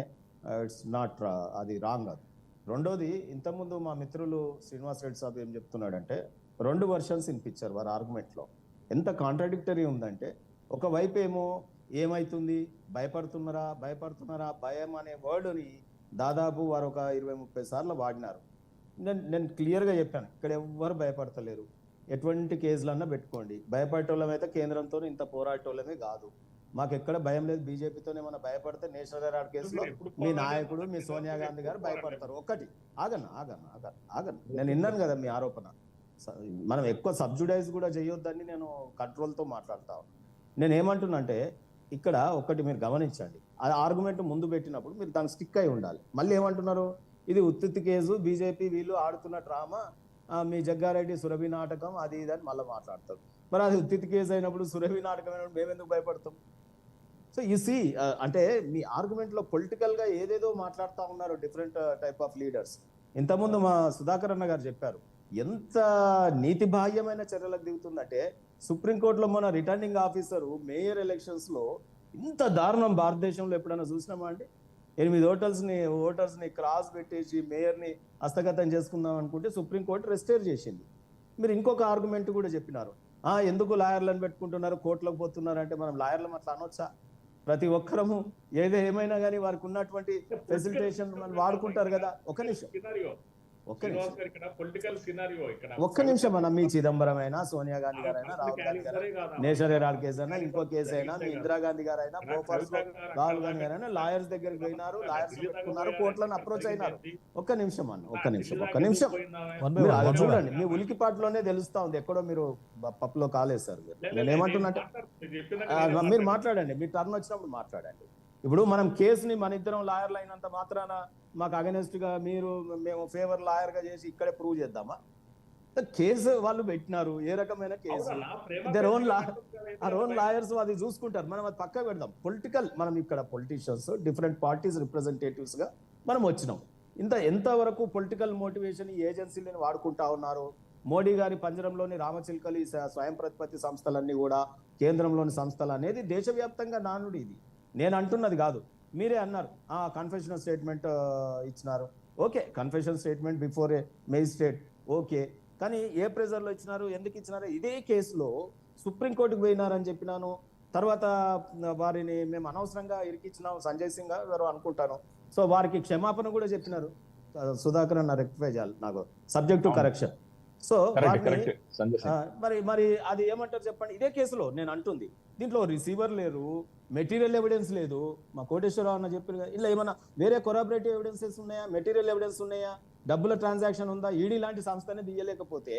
ఇట్స్ నాట్, అది రాంగ్. అది రెండోది, ఇంతకుముందు మా మిత్రులు శ్రీనివాస్ రెడ్డి సాబ్ ఏం చెప్తున్నాడంటే 2 వర్షన్స్ వినిపించారు వారి ఆర్గ్యుమెంట్లో. ఎంత కాంట్రాడిక్టరీ ఉందంటే, ఒకవైపు ఏమో ఏమైతుంది, భయపడుతున్నారా, భయం అనే వర్డ్ని దాదాపు వారు ఒక 20-30 సార్లు వాడినారు. నేను క్లియర్గా చెప్పాను, ఇక్కడ ఎవ్వరు భయపడతలేరు, ఎటువంటి కేసులన్నా పెట్టుకోండి, భయపడేటోళ్ళం అయితే కేంద్రంతో ఇంత పోరాటోళ్ళమే కాదు, మాకు ఎక్కడ భయం లేదు. బీజేపీతోనే ఏమైనా భయపడితే నేషనల్ హెరాల్డ్ కేసులో మీ నాయకుడు మీ సోనియా గాంధీ గారు భయపడతారు. ఒకటి ఆగను నేను విన్నాను కదా మీ ఆరోపణ. మనం ఎక్కువ సబ్జుడైజ్ కూడా చేయొద్దని నేను కంట్రోల్తో మాట్లాడతా. నేను ఏమంటున్నా అంటే, ఇక్కడ ఒకటి మీరు గమనించండి, ఆ ఆర్గ్యుమెంట్ ముందు పెట్టినప్పుడు మీరు దానికి స్టిక్ అయి ఉండాలి. మళ్ళీ ఏమంటున్నారు, ఇది ఉత్తిత్తి కేసు, బీజేపీ వీళ్ళు ఆడుతున్న డ్రామా, మీ జగ్గారెడ్డి సురభి నాటకం అది ఇది అని మళ్ళీ మాట్లాడతారు. మరి అది ఉత్తిత్తి కేసు అయినప్పుడు, సురభి నాటకం అయినప్పుడు మేమెందుకు భయపడతాం? సో యు సీ, అంటే మీ ఆర్గ్యుమెంట్లో పొలిటికల్గా ఏదేదో మాట్లాడుతూ ఉన్నారు డిఫరెంట్ టైప్ ఆఫ్ లీడర్స్. ఇంతకుముందు మా సుధాకర్ అన్న గారు చెప్పారు, ఎంత నీతి బాహ్యమైన చర్యలకు దిగుతుందంటే, సుప్రీంకోర్టులో మన రిటర్నింగ్ ఆఫీసరు మేయర్ ఎలక్షన్స్లో ఇంత దారుణం భారతదేశంలో ఎప్పుడైనా చూసినామా అండి? 8 ఓటర్స్ని క్రాస్ పెట్టేసి మేయర్ని హస్తగతం చేసుకుందాం అనుకుంటే సుప్రీంకోర్టు రెస్టేర్ చేసింది. మీరు ఇంకొక ఆర్గ్యుమెంట్ కూడా చెప్పినారు, ఎందుకు లాయర్లను పెట్టుకుంటున్నారు, కోర్టులకు పోతున్నారు అంటే, మనం లాయర్లు అట్లా అనొచ్చా? ప్రతి ఒక్కరము ఏమైనా కానీ వారికి ఉన్నటువంటి ఫెసిలిటేషన్ వాడుకుంటారు కదా. ఒక్క నిమిషం అన్న, మీ చిదంబరం అయినా, సోనియా గాంధీ గారైనా, రాహుల్ గాంధీ గారైనా, నేషనల్ హెరాల్డ్ కేసు అయినా, ఇంకో కేసు అయినా, మీ ఇందిరాగాంధీ గారైనా, భోపాల్ రాహుల్ గాంధీ గారైనా లాయర్స్ దగ్గరికి పోయినారు, లాయర్స్ పెట్టుకున్నారు, కోర్టులను అప్రోచ్ అయినారు. ఒక్క నిమిషం మీరు అది చూడండి, మీ ఉలికిపాటులోనే తెలుస్తా ఉంది, ఎక్కడో మీరు పప్పులో కాలేసారు. నేను ఏమంటున్నా అంటే, మీరు మాట్లాడండి, మీ టర్న్ వచ్చినప్పుడు మాట్లాడండి. ఇప్పుడు మనం కేసుని మన ఇద్దరం లాయర్లు అయినంత మాత్రాన మాకు అగెనెస్ట్ గా మేము ఫేవర్ లాయర్ గా చేసి ఇక్కడే ప్రూవ్ చేద్దామా? కేసు వాళ్ళు పెట్టినారు, ఏ రకమైన కేసు, దర్ ఓన్ లాయర్స్ అది చూసుకుంటారు. మనం అది పక్క పెడదాం. పొలిటికల్, మనం ఇక్కడ పొలిటీషియన్స్, డిఫరెంట్ పార్టీస్ రిప్రజెంటేటివ్స్ గా మనం వచ్చినాం. ఎంతవరకు పొలిటికల్ మోటివేషన్ ఈ ఏజెన్సీలను వాడుకుంటా ఉన్నారు. మోడీ గారి పంజరంలోని రామచిల్కలు, ఈ స్వయం ప్రతిపత్తి సంస్థలన్నీ కూడా కేంద్రంలోని సంస్థలు అనేది దేశవ్యాప్తంగా నానుడి. ఇది నేను అంటున్నది కాదు, మీరే అన్నారు. కన్ఫెషనల్ స్టేట్మెంట్ ఇచ్చినారు, ఓకే, కన్ఫెషనల్ స్టేట్మెంట్ బిఫోర్ ఏ మేజిస్ట్రేట్, ఓకే, కానీ ఏ ప్రెజర్లో ఇచ్చినారు, ఎందుకు ఇచ్చినారు? ఇదే కేసులో సుప్రీంకోర్టుకు పోయినారని చెప్పినాను. తర్వాత వారిని మేము అనవసరంగా ఇరికిచ్చినాం, సంజయ్ సింగ్ గారు అనుకుంటాను. సో వారికి క్షమాపణ కూడా చెప్పినారు. సుధాకర్ అన్న రెక్టిఫై చేయాలి, నాకు సబ్జెక్ట్ టు కరెక్షన్. సో మరి అది ఏమంటారు చెప్పండి? ఇదే కేసులో నేను అంటుంది, దీంట్లో రిసీవర్ లేరు, మెటీరియల్ ఎవిడెన్స్ లేదు. మా కోటేశ్వరరావు అన్న చెప్పారు, ఇలా ఏమన్నా వేరే కొరాబరేటివ్ ఎవిడెన్సెస్ ఉన్నాయా, మెటీరియల్ ఎవిడెన్స్ ఉన్నాయా, డబ్బుల ట్రాన్సాక్షన్ ఉందా? ఈడీ లాంటి సంస్థనే తీయలేకపోతే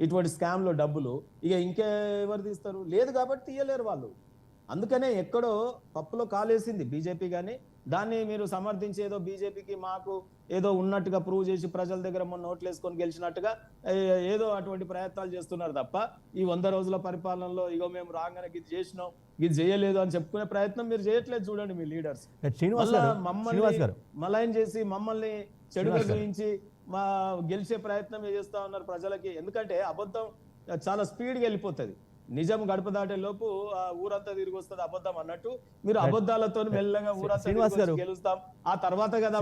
ఇటువంటి స్కామ్ లో డబ్బులు ఇక ఇంకెవరు తీస్తారు? లేదు కాబట్టి తీయలేరు వాళ్ళు. అందుకనే ఎక్కడో పప్పులో కాలేసింది బీజేపీ. కానీ దాన్ని మీరు సమర్థించేదో బీజేపీకి మాకు ఏదో ఉన్నట్టుగా ప్రూవ్ చేసి ప్రజల దగ్గర మొన్న ఓట్లు వేసుకొని గెలిచినట్టుగా ఏదో అటువంటి ప్రయత్నాలు చేస్తున్నారు తప్ప, ఈ 100 రోజుల పరిపాలనలో ఇగో మేము రాగానే ఇది చేసినాం, ఇది చేయలేదు అని చెప్పుకునే ప్రయత్నం మీరు చేయట్లేదు. చూడండి మీ లీడర్స్ మమ్మల్ని మలైన్ చేసి, మమ్మల్ని చెడుగా చూపించి మా గెలిచే ప్రయత్నం చేస్తా ఉన్నారు ప్రజలకి. ఎందుకంటే అబద్ధం చాలా స్పీడ్గా వెళ్ళిపోతుంది, నిజం గడప దాటే లోపు ఊరంతా తిరిగి వస్తుంది అబద్ధం అన్నట్టు. మీరు అబద్ధాలతో మెల్లగా ఊరంతా గెలుస్తాం, ఆ తర్వాత కదా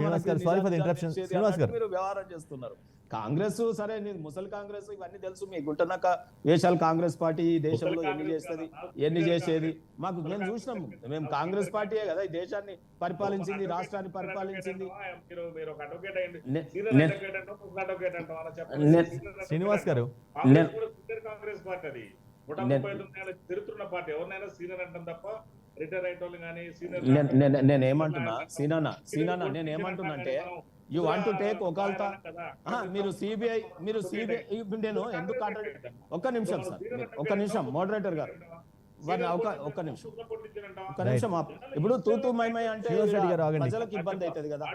మీరు వ్యవహారం చేస్తున్నారు. కాంగ్రెస్ సరే, ముసలి కాంగ్రెస్ ఇవన్నీ తెలుసు, మీ గుంటనక్క వేషాలు కాంగ్రెస్ పార్టీ ఈ దేశంలో ఎన్ని చేస్తుంది, ఎన్ని చేసేది మాకు మేము చూసినాము. మేము కాంగ్రెస్ పార్టీయే కదా ఈ దేశాన్ని పరిపాలించింది, రాష్ట్రాన్ని పరిపాలించింది. శ్రీనివాస్ గారు, కాంగ్రెస్ పార్టీ అది 135 తిరుగుతున్న పార్టీ, ఎవరినైనా సీనియర్ అంటాం తప్ప రిటైర్ అయ్యేటోళ్ళు కానీ సీనియర్. నేనేమంటున్నా సీనానా నేనేమంటున్నా అంటే, యూ వాంట్ టు టేక్ ఒకల్తా, మీరు సిబిఐ నేను ఎందుకు ఒక్క నిమిషం సార్, ఒక్క నిమిషం మోడరేటర్ గారు, ఒక్క నిమిషం. ఇప్పుడు తూతూ మైమై అంటే ప్రజలకు ఇబ్బంది అవుతుంది కదా.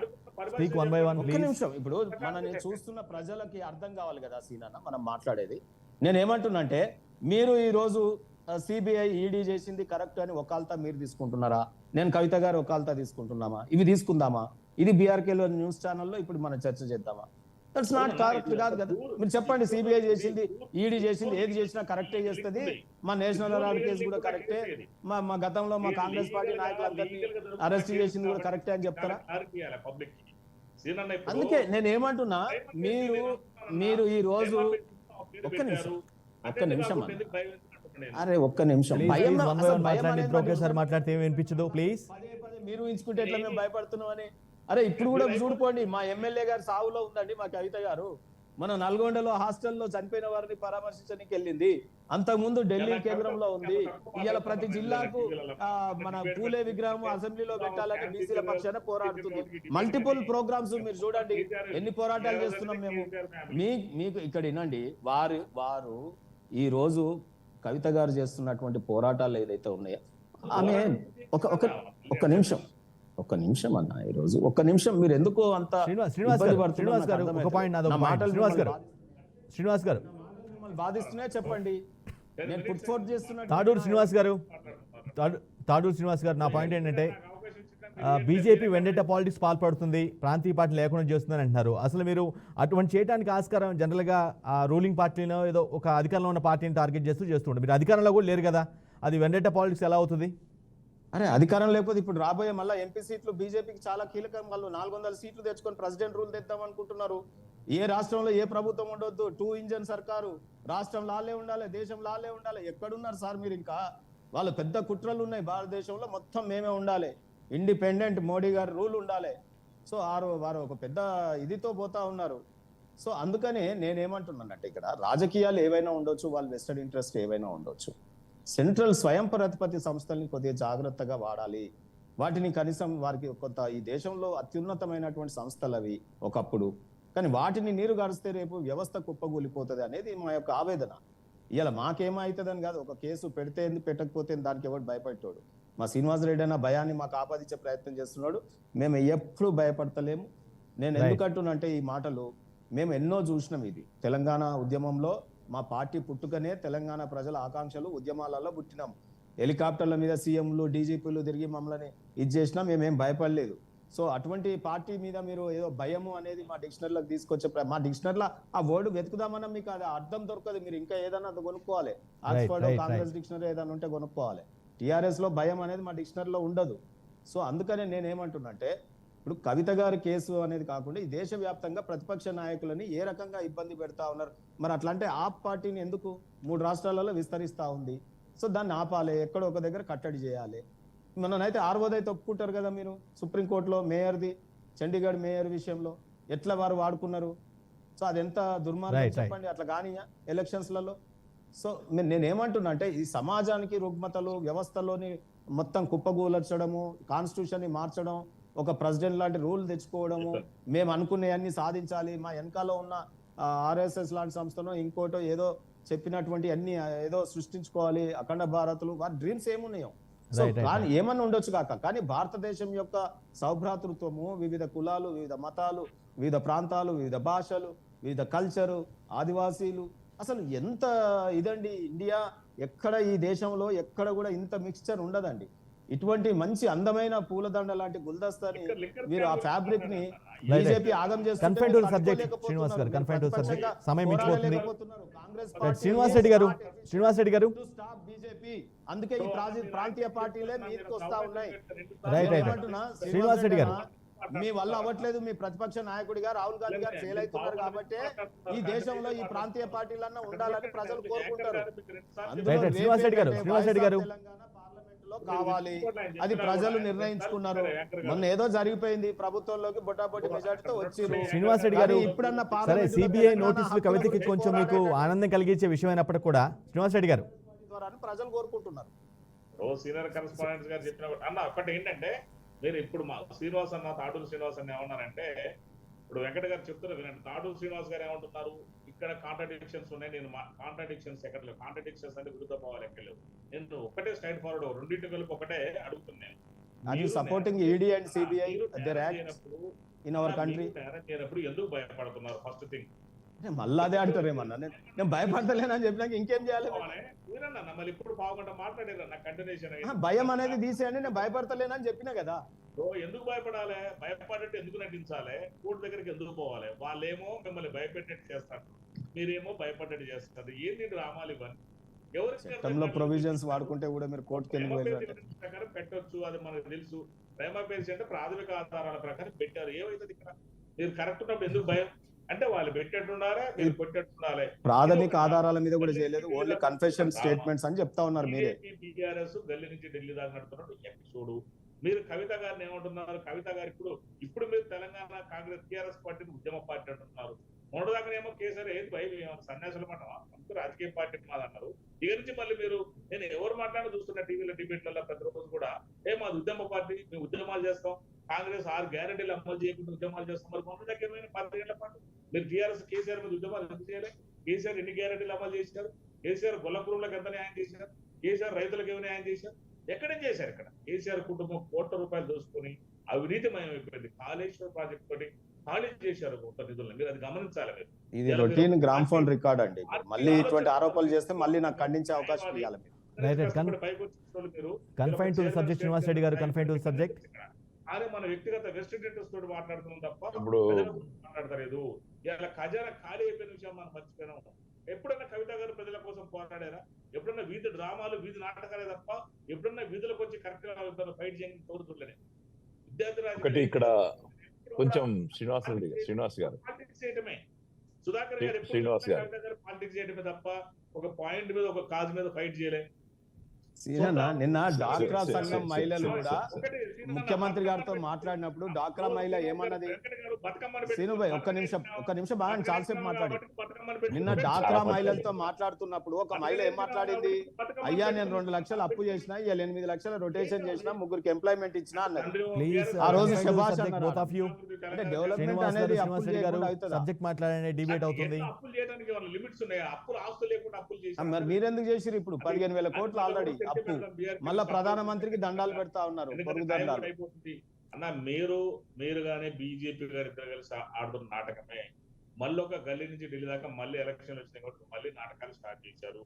ఒక్క నిమిషం, ఇప్పుడు మనం చూస్తున్న ప్రజలకి అర్థం కావాలి కదా సీనానా మనం మాట్లాడేది. నేనేమంటున్నా అంటే, మీరు ఈ రోజు సిబిఐ ఈడీ చేసింది కరెక్ట్ అని ఒకాల్తా మీరు తీసుకుంటున్నారా? నేను కవిత గారు ఒకాల్తా తీసుకుంటున్నామా? ఇవి తీసుకుందామా? ఇది బీఆర్కేలో న్యూస్ ఛానల్లో ఇప్పుడు మనం చర్చ చేద్దామా? దట్స్ నాట్ కరెక్ట్ కాదు కదా. మీరు చెప్పండి, సిబిఐ చేసింది, ఈడీ చేసింది, ఏది చేసినా కరెక్టే చేస్తుంది. మా నేషనల్ హెరాల్డ్ కేసు కూడా కరెక్టే, మా గతంలో మా కాంగ్రెస్ పార్టీ నాయకులందరినీ అరెస్ట్ చేసింది కూడా కరెక్టే అని చెప్తారా? సీనన్న ఇప్పుడు అందుకే నేను ఏమంటున్నా, మీరు ఈ రోజు ఒక్క నిమిషం అరే ఒక్క నిమిషం Please, భయం please, one by అసలు one భయం మాట్లాడండి. అనేది ఇద్దరు మనకి ఒకేసారి మాట్లాడితే ఏమి వినిపించదు ప్లీజ్. పదే పదే మీరు ఊహించుకుంటే ఎట్లా మేము భయపడుతున్నాం అని. అరే ఇప్పుడు కూడా చూడుకోండి, మా ఎమ్మెల్యే గారు సావులో ఉందండి మా కవిత గారు. మన నల్గొండలో హాస్టల్లో చనిపోయిన వారిని పరామర్శించడానికి వెళ్ళింది. అంతకుముందు ఢిల్లీ కేంద్రంలో ఉంది. ఇవాళ ప్రతి జిల్లాకు మన పూలే విగ్రహం అసెంబ్లీలో పెట్టాలని బీసీల పక్షాన పోరాడుతుంది. మల్టిపుల్ ప్రోగ్రామ్స్ మీరు చూడండి, ఎన్ని పోరాటాలు చేస్తున్నాం మేము. మీకు ఇక్కడ వినండి, వారు ఈ రోజు కవిత గారు చేస్తున్నటువంటి పోరాటాలు ఏదైతే ఉన్నాయో, ఆమె ఒక్క నిమిషం అన్న, ఈ రోజు ఒక్క నిమిషం మీరు ఎందుకు అంత శ్రీనివాస్ గారు ఒక పాయింట్ నాది ఒక పాయింట్. శ్రీనివాస్ గారు మిమ్మల్ని బాధిస్తున్నాయి చెప్పండి, నేను పుట్ ఫోర్త్ చేస్తున్నా. తాడూరు శ్రీనివాస్ గారు నా పాయింట్ ఏంటంటే బీజేపీ వెండెట పాలిటిక్స్ పాల్పడుతుంది, ప్రాంతీయ పార్టీ లేకుండా చేస్తుందని అంటున్నారు. అసలు మీరు అటువంటి చేయడానికి ఆస్కారం జనరల్గా రూలింగ్ పార్టీలో ఏదో ఒక అధికారంలో ఉన్న పార్టీని టార్గెట్ చేస్తుంటారు. మీరు అధికారంలో కూడా లేరు కదా, అది వెండెట పాలిటిక్స్ ఎలా అవుతుంది? అరే అధికారం లేకపోతే ఇప్పుడు రాబోయే మళ్ళీ ఎంపీ సీట్లు బీజేపీకి చాలా కీలకం. వాళ్ళు 400 సీట్లు తెచ్చుకొని ప్రెసిడెంట్ రూల్ తెద్దాం అనుకుంటున్నారు. ఏ రాష్ట్రంలో ఏ ప్రభుత్వం ఉండొద్దు, 2 ఇంజన్ సర్కారు, రాష్ట్రం లాలే ఉండాలి, దేశం లాలే ఉండాలి. ఎక్కడున్నారు సార్ మీరు? ఇంకా వాళ్ళు పెద్ద కుట్రలు ఉన్నాయి భారతదేశంలో, మొత్తం మేమే ఉండాలి, ఇండిపెండెంట్ మోడీ గారు రూల్ ఉండాలి. సో వారు ఒక పెద్ద ఇదితో పోతా ఉన్నారు. సో అందుకనే నేనేమంటున్నానంటే, ఇక్కడ రాజకీయాలు ఏవైనా ఉండొచ్చు, వాళ్ళ వెస్టెడ్ ఇంట్రెస్ట్ ఏవైనా ఉండొచ్చు, సెంట్రల్ స్వయం ప్రతిపత్తి సంస్థల్ని కొద్దిగా జాగ్రత్తగా వాడాలి. వాటిని కనీసం వారికి కొంత, ఈ దేశంలో అత్యున్నతమైనటువంటి సంస్థలు అవి ఒకప్పుడు, కానీ వాటిని నీరు గారిస్తే రేపు వ్యవస్థ కుప్పగూలిపోతుంది అనేది మా యొక్క ఆవేదన. ఇలా మాకేమవుతుందని కాదు, ఒక కేసు పెడితే పెట్టకపోతే దానికి ఎవరు భయపడేటోడు. మా శ్రీనివాసరెడ్డి అన్న భయాన్ని మాకు ఆపాదించే ప్రయత్నం చేస్తున్నాడు. మేము ఎప్పుడు భయపడతలేము. నేను ఎందుకంటున్నంటే ఈ మాటలు మేము ఎన్నో చూసినాం. ఇది తెలంగాణ ఉద్యమంలో మా పార్టీ పుట్టుకనే తెలంగాణ ప్రజల ఆకాంక్షలు ఉద్యమాలలో పుట్టినాం. హెలికాప్టర్ల మీద సీఎంలు డీజీపీలు తిరిగి మమ్మల్ని ఇది చేసినా మేమేం భయపడలేదు. సో అటువంటి పార్టీ మీద మీరు ఏదో భయము అనేది మా డిక్షనరీలోకి తీసుకొచ్చే, మా డిక్షనరీలో ఆ వర్డ్ వెతుకుదామన్నా మీకు అది అర్థం దొరకదు. మీరు ఇంకా ఏదైనా కొనుక్కోవాలి, ఆక్స్ఫర్డ్ కాంగ్రెస్ డిక్షనరీ ఏదైనా ఉంటే కొనుక్కోవాలి. టీఆర్ఎస్ లో భయం అనేది మా డిక్షనరీలో ఉండదు. సో అందుకనే నేనేమంటున్నంటే, ఇప్పుడు కవిత గారి కేసు అనేది కాకుండా ఈ దేశవ్యాప్తంగా ప్రతిపక్ష నాయకులని ఏ రకంగా ఇబ్బంది పెడతా ఉన్నారు. మరి అట్లంటే ఆప్ పార్టీని ఎందుకు 3 రాష్ట్రాలలో విస్తరిస్తా ఉంది? సో దాన్ని ఆపాలి, ఎక్కడో ఒక దగ్గర కట్టడి చేయాలి. మననైతే ఆర్వోదైతే ఒప్పుకుంటారు కదా మీరు, సుప్రీంకోర్టులో మేయర్ది, చండీగఢ్ మేయర్ విషయంలో ఎట్లా వారు వాడుకున్నారు. సో అది ఎంత దుర్మార్గం చెప్పండి, అట్లా కానీ ఎలక్షన్స్లలో. సో నేనేమంటున్నా అంటే, ఈ సమాజానికి రుగ్మతలు, వ్యవస్థలోని మొత్తం కుప్పగూలర్చడము, కాన్స్టిట్యూషన్ ని మార్చడం, ఒక ప్రెసిడెంట్ లాంటి రూల్ తెచ్చుకోవడము, మేము అనుకునేవన్నీ సాధించాలి, మా వెనకాల ఉన్న ఆర్ఎస్ఎస్ లాంటి సంస్థను ఇంకోటో ఏదో చెప్పినటువంటి అన్ని ఏదో సృష్టించుకోవాలి, అఖండ భారత్లు, వారి డ్రీమ్స్ ఏమున్నాయో. సో కానీ ఏమన్నా ఉండొచ్చు కాక, కానీ భారతదేశం యొక్క సౌభ్రాతృత్వము, వివిధ కులాలు, వివిధ మతాలు, వివిధ ప్రాంతాలు, వివిధ భాషలు, వివిధ కల్చరు, ఆదివాసీలు, అసలు ఎంత ఇదండి ఇండియా. ఎక్కడ ఈ దేశంలో ఎక్కడ కూడా ఇంత మిక్స్చర్ ఉండదండి. ఇటువంటి మంచి అందమైన పూలదండ లాంటి గుల్దస్తాని మీరు ఆ ఫ్యాబ్రిక్ ని బీజేపీ ఆగం చేస్తుంది. అందుకే ఈ ప్రాంతీయ పార్టీలే మీదకి వస్తా ఉన్నాయి. శ్రీనివాస్ రెడ్డి గారు, మీ వల్ల అవ్వట్లేదు, మీ ప్రతిపక్ష నాయకుడిగా రాహుల్ గాంధీ గారు ఫెయిల్ అవుతున్నారు కాబట్టి ఈ దేశంలో ఈ ప్రాంతీయ పార్టీలన్నా ఉండాలని ప్రజలు కోరుకుంటారు. కావాలి, అది ప్రజలు నిర్ణయించుకున్నారు. మొన్న ఏదో జరిగిపోయింది, ప్రభుత్వంలోకి బొటాబొటి మెజార్టీతో వచ్చారు. శ్రీనివాస్ రెడ్డి గారు, ఇప్పుడన్నా సరే సిబిఐ నోటీసులు కవితకి కొంచెం మీకు ఆనందం కలిగించే విషయం అయినప్పటికీ కూడా శ్రీనివాస్ రెడ్డి గారు ప్రజలు కోరుకుంటున్నారు. సీనియర్ కరెస్పాండెంట్స్ గారు చెప్పిన అన్న ఒకటి ఏంటంటే, మీరు ఇప్పుడు మా శ్రీనివాస్ అన్న, తాడూరు శ్రీనివాస్ అన్న ఏమన్నారంటే, ఇప్పుడు వెంకట గారు చెప్తున్నారు వినండి. తాడూరు శ్రీనివాస్ గారు ఏమంటున్నారు, ఇక్కడ కాంట్రాడిక్షన్స్ ఉన్నాయి, నేను కాంట్రాడిక్షన్స్ ఎక్కడ లేవు, కాంట్రాడిక్షన్స్ అంటే విరుద్ధ భావాలు ఎక్కడ లేవు, నేను ఒకటే స్ట్రైట్ ఫార్వర్డ్ రెండింటి కలిపి ఒకటే అడుగుతున్నాను. Supporting ED and CBI in our country ఎందుకు భయపడుతున్నారు? ఫస్ట్ థింగ్ మళ్ళీ అదే అంటారేమన్నా, నేను భయపడతలేనని చెప్పినాక ఇంకేం చేయాలి? మళ్ళీ ఇప్పుడు బాగుంటా మాట్లాడారు నా కంటిన్యూషన్. భయం అనేది తీసేయండి, నేను భయపడతలేనని చెప్పినా కదా. ఎందుకు భయపడాలి? భయపడేట్టు ఎందుకు నటించాలి? కోర్టు దగ్గరికి ఎందుకు పోవాలి? వాళ్ళేమో మిమ్మల్ని భయపెట్టేట్టు చేస్తారు, మీరేమో భయపడ్డట్టు చేస్తారు. ఏంటి డ్రామాలు ఇవన్నీ? ఎవరికి ప్రొవిజన్స్ వాడుకుంటే కూడా మీరు కోర్టుకి ప్రకారం పెట్టొచ్చు, అది మనకు తెలుసు. ప్రేమ పేసి అంటే ప్రాథమిక ఆధారాల ప్రకారం పెట్టారు. ఏమైతుంది ఇక్కడ? మీరు కరెక్ట్ ఉన్నప్పుడు ఎందుకు భయం అంటే వాళ్ళు పెట్టేట్టున్నారా మీరు కొట్టేట్టుండాలి. ప్రాథమిక ఆధారాల మీద కూడా చేయలేదు, ఓన్లీ కన్ఫెషన్ స్టేట్మెంట్స్ అని చెప్తా ఉన్నారు మీరే. టీఆర్ఎస్ గల్లీ నుంచి ఢిల్లీ దాకా నడుతున్నాడు ఎపిసోడ్. మీరు కవిత గారిని ఏమంటున్నారు? కవిత గారు ఇప్పుడు మీరు తెలంగాణ కాంగ్రెస్ టీఆర్ఎస్ పార్టీని ఉద్యమ పార్టీ అంటున్నారు. మొన్నదాకానేమో కేసీఆర్ ఏది భయం సన్యాసుల మాట రాజకీయ పార్టీ మాదన్నారు. ఇక నుంచి మళ్ళీ మీరు నేను ఎవరు మాట్లాడి చూస్తున్నా టీవీలో డిబేట్లలో ప్రతిరోజు కూడా మాది ఉద్యమ పార్టీ, మేము ఉద్యమాలు చేస్తాం, కాంగ్రెస్ 6 గ్యారెంటీలు అమలు చేయకుండా ఉద్యమాలు చేస్తాం. మరి మొన్న దగ్గర 10 ఏళ్ల పాటు మీరు టీఆర్ఎస్ కేసీఆర్ మీద ఉద్యమాలు ఎందుకు చేయలేదు? కేసీఆర్ ఎన్ని గ్యారెంటీలు అమలు చేశారు? కేసీఆర్ గొల్లపురంలకు ఎంత న్యాయం చేశారు? కేసీఆర్ రైతులకు ఏమి న్యాయం చేశారు? ఎక్కడేం చేశారు? ఇక్కడ కేసీఆర్ కుటుంబం కోట్ల రూపాయలు దోసుకొని అవినీతిమయం అయిపోయింది. కాళేశ్వరం ప్రాజెక్ట్ తోటి ఖాళీ చేశారు మొత్తం నిధులను. మీరు అది గమనించాలి. మీరు ఇది రొటీన్ గ్రామ్ ఫోన్ రికార్డ్ అండి. మళ్ళీ ఇటువంటి ఆరోపణలు చేస్తే మళ్ళీ నాకు ఖండించే అవకాశం ఇవ్వాలి. Confine to the subject Srinivas Reddy గారు, కన్ఫైన్ టు ది సబ్జెక్ట్. అదే మన వ్యక్తిగత వెస్టెడ్ ఇంట్రెస్ట్ తోటి మాట్లాడుతున్నాం తప్ప ఇప్పుడు మాట్లాడతలేదు. ఇలా ఖజానా ఖాళీ అయిపోయిన విషయం మనం మర్చిపోయినాం. ఎప్పుడన్నా కవిత గారు ప్రజల కోసం పోరాడారా? ఎప్పుడన్నా వీధి డ్రామాలు, వీధి నాటకాలే తప్ప ఎప్పుడన్నా వీధులకు వచ్చి కరెక్ట్ గా ఫైట్ చేయని తోడుతులే. ఒకటి ఇక్కడ కొంచెం శ్రీనివాస్ గారు పాలిటిక్స్ చేయటమే. సుధాకర్ గారు శ్రీనివాస్ గారు పాలిటిక్స్ చేయటమే తప్ప ఒక పాయింట్ మీద ఒక కాజ్ మీద ఫైట్ చేయలే. నిన్న డాక్రా సంఘం మహిళలు కూడా ముఖ్యమంత్రి గారితో మాట్లాడినప్పుడు డాక్రా మహిళ ఏమన్నది? శ్రీనుభాయ్ ఒక్క నిమిషం బాగా చాలాసేపు మాట్లాడి. నిన్న డాక్రా మహిళలతో మాట్లాడుతున్నప్పుడు ఒక మహిళ ఏం మాట్లాడింది? అయ్యా నేను 2 లక్షలు అప్పు చేసిన, ఇవాళ 8 లక్షల రొటేషన్ చేసిన, 3 ఎంప్లాయ్మెంట్ ఇచ్చిన అన్నది. ఆ రోజు శభాష్ అన్నారు. అంటే డెవలప్మెంట్ అనేది అప్పులు చేయకుండా అవుతుందా? సబ్జెక్ట్ మాట్లాడే డిబేట్ అవుతుంది. అప్పులు చేయడానికి లిమిట్స్ ఉన్నాయి. అప్పులు ఆస్తులు లేకుండా అప్పులు చేసి మరి మీరెందుకు చేసిరు? ఇప్పుడు 15,000 కోట్లు ఆల్రెడీ అప్పు, మళ్ళా ప్రధానమంత్రికి దండాలు పెడతా ఉన్నారు, పొరుగు దండాలు. అన్న మీరు గానీ బీజేపీ గారు ఇద్దరు కలిసి ఆడుతున్న నాటకమే. మళ్ళీ ఒక గల్లీ నుంచి ఢిల్లీ దాకా మళ్ళీ ఎలక్షన్లు వచ్చినాయి కాబట్టి మళ్ళీ నాటకాలు స్టార్ట్ చేశారు.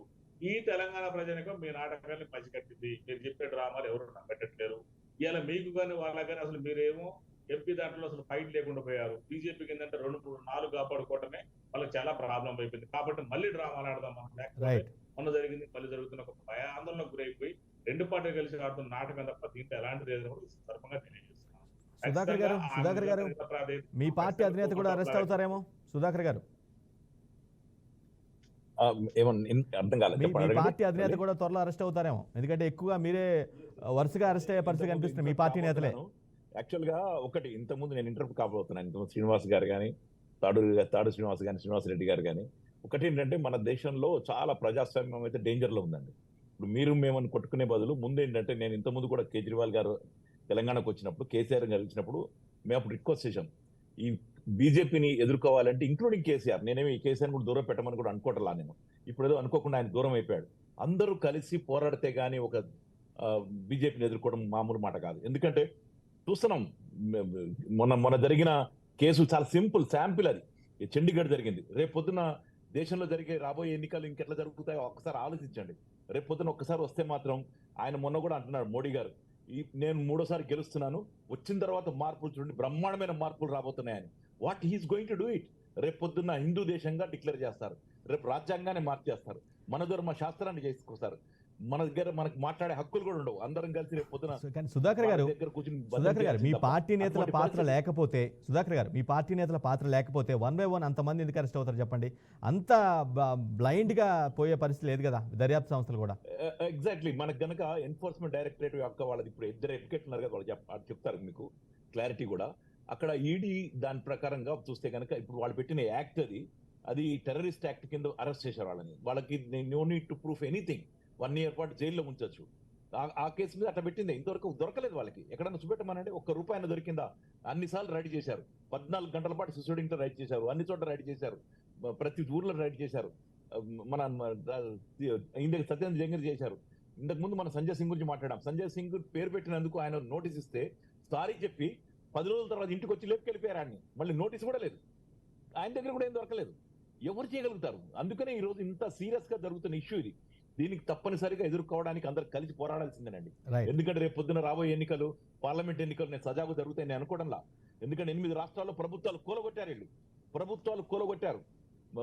ఈ తెలంగాణ ప్రజానికం మీ నాటకాన్ని పసిగట్టింది. మీరు చెప్పే డ్రామాలు ఎవరు నమ్మట్లేరు. ఇలా మీకు కానీ వాళ్ళకి కానీ అసలు మీరేమో ఎంపీ దాంట్లో అసలు ఫైట్ లేకుండా పోయారు. బీజేపీకి ఏంటంటే 2, 3, 4 కాపాడుకోవటమే వాళ్ళకి చాలా ప్రాబ్లం అయిపోయింది. కాబట్టి మళ్ళీ డ్రామాలు ఆడదాం మనం. మొన్న జరిగింది, మళ్ళీ జరుగుతున్న ఒక భయ ఆందోళనకు గురైపోయి 2 పార్టీలు కలిసి ఆడుతున్న నాటకం తప్ప దీంట్లో ఎలాంటిది ఏదైనా కూడా సందర్భంగా తెలియజేస్తున్నాం. సుధాకర్ గారు మీ పార్టీ అధినేత కూడా అరెస్ట్ అవుతారేమో? సుధాకర్ గారు అర్థం కాలేదు. మీ పార్టీ అధినేత కూడా త్వరలో అరెస్ట్ అవుతారేమో? ఎందుకంటే ఎక్కువగా మీరే వరుసగా అరెస్ట్ అయ్యే పరిస్థితి కనిపిస్తుంది మీ పార్టీ నేతలే. యాక్చువల్ గా ఒకటి ఇంతకుముందు నేను ఇంటర్వ్యూ కాబోతున్నాను. ఇంతకుముందు శ్రీనివాస్ గారు కానీ, తాడు శ్రీనివాస్ కానీ, శ్రీనివాస్ రెడ్డి గారు కానీ, ఒకటి ఏంటంటే మన దేశంలో చాలా ప్రజాస్వామ్యం అయితే డేంజర్ లో ఉందండి. ఇప్పుడు మీరు మేమని కొట్టుకునే బదులు ముందు ఏంటంటే, నేను ఇంతకుముందు కూడా కేజ్రీవాల్ గారు తెలంగాణకు వచ్చినప్పుడు, కేసీఆర్ కలిసినప్పుడు మేము అప్పుడు రిక్వెస్ట్ చేశాం, ఈ బీజేపీని ఎదుర్కోవాలంటే ఇంక్లూడింగ్ కేసీఆర్. నేనేమి కేసీఆర్ కూడా దూరం పెట్టమని కూడా అనుకోవట్లా. నేను ఇప్పుడు ఏదో అనుకోకుండా ఆయన దూరం అయిపోయాడు. అందరూ కలిసి పోరాడితే గానీ ఒక బీజేపీని ఎదుర్కోవడం మామూలు మాట కాదు. ఎందుకంటే చూస్తున్నాం, మొన్న జరిగిన కేసు చాలా సింపుల్ శాంపిల్. అది చండీగఢ్ జరిగింది. రేపు పొద్దున దేశంలో జరిగే రాబోయే ఎన్నికలు ఇంకెట్లా జరుగుతాయో ఒక్కసారి ఆలోచించండి. రేపు పొద్దున ఒక్కసారి వస్తే మాత్రం ఆయన మొన్న కూడా అంటున్నాడు మోడీ గారు, నేను 3వ సారి గెలుస్తున్నాను, వచ్చిన తర్వాత మార్పులు చూడండి, బ్రహ్మాండమైన మార్పులు రాబోతున్నాయని. What he's going to do it? రేపు పొద్దున్న హిందూ దేశంగా డిక్లేర్ చేస్తారు, రేపు రాజ్యాంగాన్ని మార్చేస్తారు, మన ధర్మ శాస్త్రాన్ని చేసుకొస్తారు, మన దగ్గర మనకు మాట్లాడే హక్కులు కూడా ఉండవు. అందరం కలిసి రేపు పొద్దున. సుధాకర్ గారు మీ పార్టీ నేతల పాత్ర లేకపోతే, మీ పార్టీ నేతల పాత్ర లేకపోతే 1 by 1 అంతమంది ఎందుకు అరెస్ట్ అవుతారు చెప్పండి? అంత బ్లైండ్ గా పోయే పరిస్థితి లేదు కదా దర్యాప్తు సంస్థలు కూడా. ఎగ్జాక్ట్లీ. మనకు గనక ఎన్ఫోర్స్మెంట్ డైరెక్టరేట్ యొక్క వాళ్ళది ఇప్పుడు 2 అడ్వకేట్ ఉన్నారు కదా, వాళ్ళు చెప్తారు మీకు క్లారిటీ కూడా. అక్కడ ఈడీ దాని ప్రకారంగా చూస్తే కనుక ఇప్పుడు వాళ్ళు పెట్టిన యాక్ట్ అది టెర్రరిస్ట్ యాక్ట్ కింద అరెస్ట్ చేశారు వాళ్ళని. వాళ్ళకి no need to proof anything. 1 year పాటు జైల్లో ఉంచొచ్చు. ఆ కేసు మీద అట్లా పెట్టింది. ఇంతవరకు దొరకలేదు వాళ్ళకి. ఎక్కడన్నా చూపెట్టమనండి, ₹1 దొరికిందా? అన్నిసార్లు రైడ్ చేశారు. 14 గంటల పాటు సుసైడింగ్లో రైడ్ చేశారు, అన్ని చోట్ల రైడ్ చేశారు, ప్రతి ఊర్లో రైడ్ చేశారు. మన ఇండియా సత్యేంద్ర జంగర్ చేశారు. ఇంతకు ముందు మనం సంజయ్ సింగ్ గురించి మాట్లాడాం. సంజయ్ సింగ్ పేరు పెట్టినందుకు ఆయన నోటీస్ ఇస్తే సారీ చెప్పి 10 రోజుల తర్వాత ఇంటికి వచ్చి లేపుకెళ్ళిపోయారు ఆయన్ని. మళ్ళీ నోటీస్ కూడా లేదు. ఆయన దగ్గర కూడా ఏం దొరకలేదు. ఎవరు చేయగలుగుతారు? అందుకనే ఈ రోజు ఇంత సీరియస్ గా జరుగుతున్న ఇష్యూ ఇది. దీనికి తప్పనిసరిగా ఎదుర్కోవడానికి అందరు కలిసి పోరాడాల్సిందేనండి. ఎందుకంటే రేపు పొద్దున రాబోయే ఎన్నికలు, పార్లమెంట్ ఎన్నికలు నేను సజావు జరుగుతాయి నేను అనుకోవడంలా. ఎందుకంటే 8 రాష్ట్రాల్లో ప్రభుత్వాలు కూలగొట్టారు.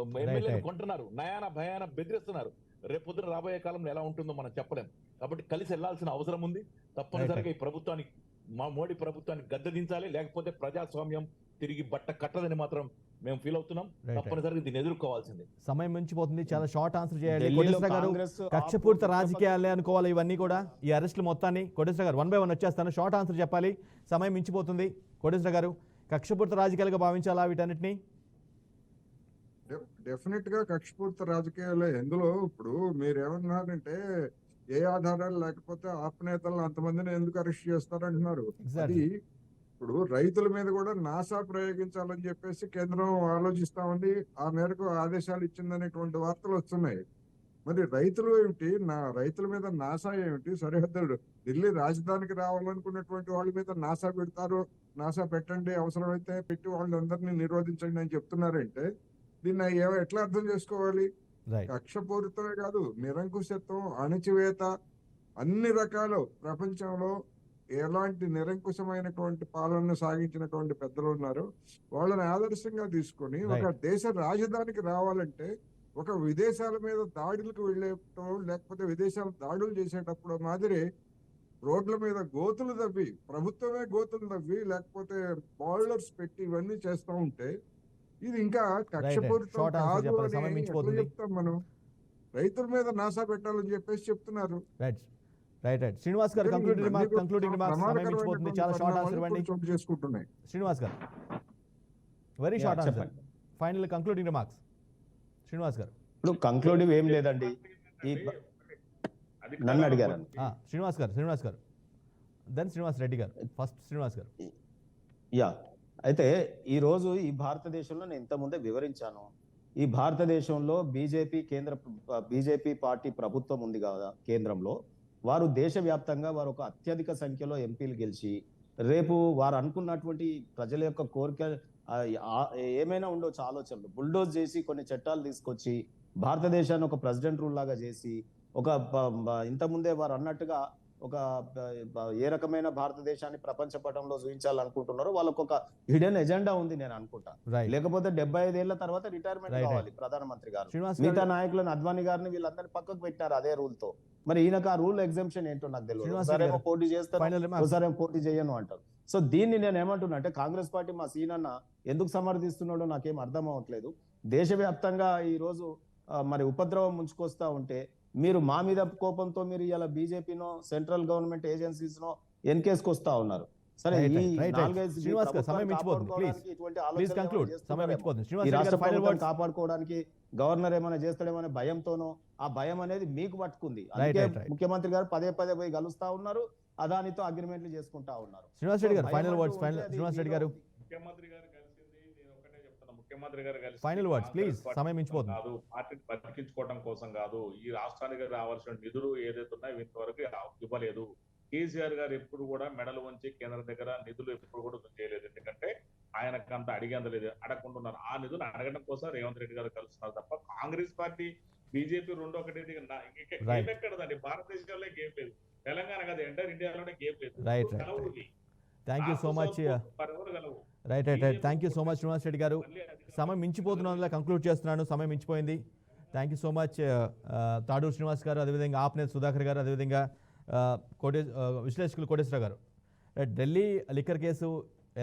ఎమ్మెల్యేలు కొంటున్నారు, నయాన భయాన బెదిరిస్తున్నారు. రేపు పొద్దున రాబోయే కాలంలో ఎలా ఉంటుందో మనం చెప్పలేం. కాబట్టి కలిసి వెళ్లాల్సిన అవసరం ఉంది. తప్పనిసరిగా ఈ ప్రభుత్వానికి, మా మోడీ ప్రభుత్వాన్ని గద్దెదించాలి. లేకపోతే ప్రజాస్వామ్యం తిరిగి బట్ట కట్టదని మాత్రం మేము ఫీల్ అవుతున్నాం. Right. తప్పనిసరిగా దీన్ని ఎదుర్కోవాల్సిందే. సమయం మించిపోతుంది, చాలా షార్ట్ ఆన్సర్ చేయాలి. ఢిల్లీలో కోటేశ్వర గారు కాంగ్రెస్ కక్షపూరిత రాజకీయాలే అనుకోవాలి ఇవన్నీ కూడా, ఈ అరెస్టులు మొత్తాన్ని. కోటేశ్వర గారు 1 by 1 వచ్చేస్తాను, షార్ట్ ఆన్సర్ చెప్పాలి, సమయం మించిపోతుంది. కోటేశ్వర గారు కక్షపూరిత రాజకీయాలుగా భావించాలా వీటన్నిటిని? డెఫినెట్ గా కక్షపూర్త రాజకీయాలే. ఎందులో ఇప్పుడు మీరు ఏమన్నారంటే ఏ ఆధారాలు లేకపోతే ఆప్ నేతలను అంతమందిని ఎందుకు అరెస్ట్ చేస్తారంటున్నారు. Exactly. అది ఇప్పుడు రైతుల మీద కూడా నాసా ప్రయోగించాలని చెప్పేసి కేంద్రం ఆలోచిస్తామండి, ఆ మేరకు ఆదేశాలు ఇచ్చిందనేటువంటి వార్తలు వస్తున్నాయి. మరి రైతులు ఏమిటి, రైతుల మీద నాసా ఏమిటి? సరిహద్దులు ఢిల్లీ రాజధానికి రావాలనుకున్నటువంటి వాళ్ళ మీద నాసా పెడతారు, నాసా పెట్టండి, అవసరమైతే పెట్టి వాళ్ళందరినీ నిరోధించండి అని చెప్తున్నారంటే దీన్ని ఎట్లా అర్థం చేసుకోవాలి? రైట్, కక్షపూరితమే కాదు, నిరంకుశత్వం, అణచివేత, అన్ని రకాలు ప్రపంచంలో ఎలాంటి నిరంకుశమైనటువంటి పాలనను సాగించినటువంటి పెద్దలు ఉన్నారు, వాళ్ళని ఆదర్శంగా తీసుకొని ఒక దేశ రాజధానికి రావాలంటే ఒక విదేశాల మీద దాడులకు వెళ్ళేటప్పుడు లేకపోతే విదేశాలు దాడులు చేసేటప్పుడు మాదిరి రోడ్ల మీద గోతులు తవ్వి, ప్రభుత్వమే గోతులు తవ్వి లేకపోతే బాయిలర్స్ పెట్టి ఇవన్నీ చేస్తూ ఉంటే ఇది ఇంకా కక్షపూరితం Short answer కాదు చెప్పాలి, సమయం అని ఎట్లా మించిపోతుంది. చెప్తాం మనం? రైతుల మీద నాసా పెట్టాలని చెప్పేసి చెప్తున్నారు. Right, right, right. శ్రీనివాస్ గారు కంక్లూడింగ్ రిమార్క్స్, సమయం మించిపోతుంది, చాలా షార్ట్ ఆన్సర్ ఇవ్వండి. చోటు చేసుకుంటున్నాయి. శ్రీనివాస్ గారు వెరీ షార్ట్ ఆన్సర్, చెప్పండి. Final concluding remarks. శ్రీనివాస్ గారు. ఇప్పుడు కంక్లూడివ్ ఏం లేదండి. నన్ను అడిగారు. శ్రీనివాస్ గారు దెన్ శ్రీనివాస్ రెడ్డి గారు. ఫస్ట్ శ్రీనివాస్ గారు. యా, అయితే ఈ రోజు ఈ భారతదేశంలో నేను ఇంతకుముందే వివరించాను. ఈ భారతదేశంలో బీజేపీ పార్టీ ప్రభుత్వం ఉంది కదా కేంద్రంలో, వారు దేశవ్యాప్తంగా వారు ఒక అత్యధిక సంఖ్యలో ఎంపీలు గెలిచి రేపు వారు అనుకున్నటువంటి ప్రజల యొక్క కోరిక ఏమైనా ఉండొచ్చు ఆలోచనలు బుల్డోజ్ చేసి కొన్ని చట్టాలు తీసుకొచ్చి భారతదేశాన్ని ఒక ప్రెసిడెంట్ రూల్ లాగా చేసి ఒక ఇంతకుముందే వారు అన్నట్టుగా ఒక ఏ రకమైన భారతదేశాన్ని ప్రపంచ పటంలో చూపించాలనుకుంటున్నారో వాళ్ళకు ఒక హిడెన్ ఎజెండా ఉంది నేను అనుకుంటా. లేకపోతే 75 ఏళ్ల తర్వాత రిటైర్మెంట్ కావాలి ప్రధానమంత్రి గారు. మిగతా నాయకులను అద్వానీ గారిని వీళ్ళందరినీ పక్కకు పెట్టారు అదే రూల్ తో. మరి ఈయనకు ఆ రూల్ ఎగ్జామ్షన్ ఏంటో నాకు తెలియదు. ఒకసారేమో పోటీ చేస్తాను, ఒకసారి పోటీ చేయను అంటారు. సో దీన్ని నేను ఏమంటున్నా అంటే కాంగ్రెస్ పార్టీ మా సీనన్న ఎందుకు సమర్థిస్తున్నాడో నాకేం అర్థం అవ్వట్లేదు. దేశవ్యాప్తంగా ఈ రోజు మరి ఉపద్రవం ముంచుకొస్తా ఉంటే మీరు మా మీద కోపంతో మీరు ఇలా బీజేపీనో సెంట్రల్ గవర్నమెంట్ ఏజెన్సీస్ నో ఎన్కేస్కి వస్తా ఉన్నారు. సరే, కాపాడుకోవడానికి గవర్నర్ ఏమైనా చేస్తాడేమో భయంతోనో, ఆ భయం అనేది మీకు పట్టుకుంది. అందుకే ముఖ్యమంత్రి గారు పదే పోయి కలుస్తా ఉన్నారు, అదానితో అగ్రిమెంట్లు చేసుకుంటా ఉన్నారు. శ్రీనివాస్ రెడ్డి గారు ఫైనల్ వర్డ్స్. శ్రీనివాస్ రెడ్డి గారు ముఖ్యమంత్రి గారు కలిసింది నేను ఒకటే చెప్తాను, ముఖ్యమంత్రి గారు కలిసి ఫైనల్ వర్డ్స్ ప్లీజ్, సమయం మించిపోతుంది. కాదు, పార్టీని బతికించుకోవడం కోసం కాదు, ఈ రాష్ట్రానికి రావాల్సిన నిధులు ఏదైతే ఉన్నాయో ఇంతవరకు ఇవ్వలేదు. కేసీఆర్ గారు ఎప్పుడు కూడా మెడలు వంచి కేంద్రం దగ్గర నిధులు ఎప్పుడు కూడా చేయలేదు. ఎందుకంటే ఆయనకు అంత అడిగేందలేదు, అడగకుంటున్నారు. ఆ నిధులు అడగడం కోసం రేవంత్ రెడ్డి గారు కలుస్తున్నారు తప్ప కాంగ్రెస్ పార్టీ బీజేపీ రెండో ఒకటి గేమ్ ఎక్కడదండి. భారతదేశంలో గేమ్ లేదు, తెలంగాణ కాదు ఎంటైర్ ఇండియాలోనే గేమ్ లేదు. Thank you so much. Right, thank you so much Srinivas Reddy గారు. సమయం మించిపోతున్నందులో కంక్లూడ్ చేస్తున్నాను, సమయం మించిపోయింది. Thank you so much Tadur Srinivas గారు, అదేవిధంగా ఆప్నేత సుధాకర్ గారు, అదేవిధంగా విశ్లేషకులు కోటేశ్వర గారు. ఢిల్లీ లిక్కర్ కేసు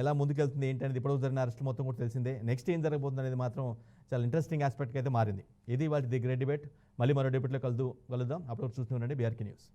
ఎలా ముందుకెళ్తుంది ఏంటి అనేది ఇప్పుడు జరిగిన అరెస్ట్ మొత్తం కూడా తెలిసిందే. నెక్స్ట్ ఏం జరగబోతుంది అనేది మాత్రం చాలా ఇంట్రెస్టింగ్ ఆస్పెక్ట్కి అయితే మారింది. ఇది వాళ్ళ ది గ్రేట్ డిబేట్. మళ్ళీ మరో డిబేట్లో కలుద్దాం. అప్పుడు చూస్తూ ఉండండి BRK న్యూస్.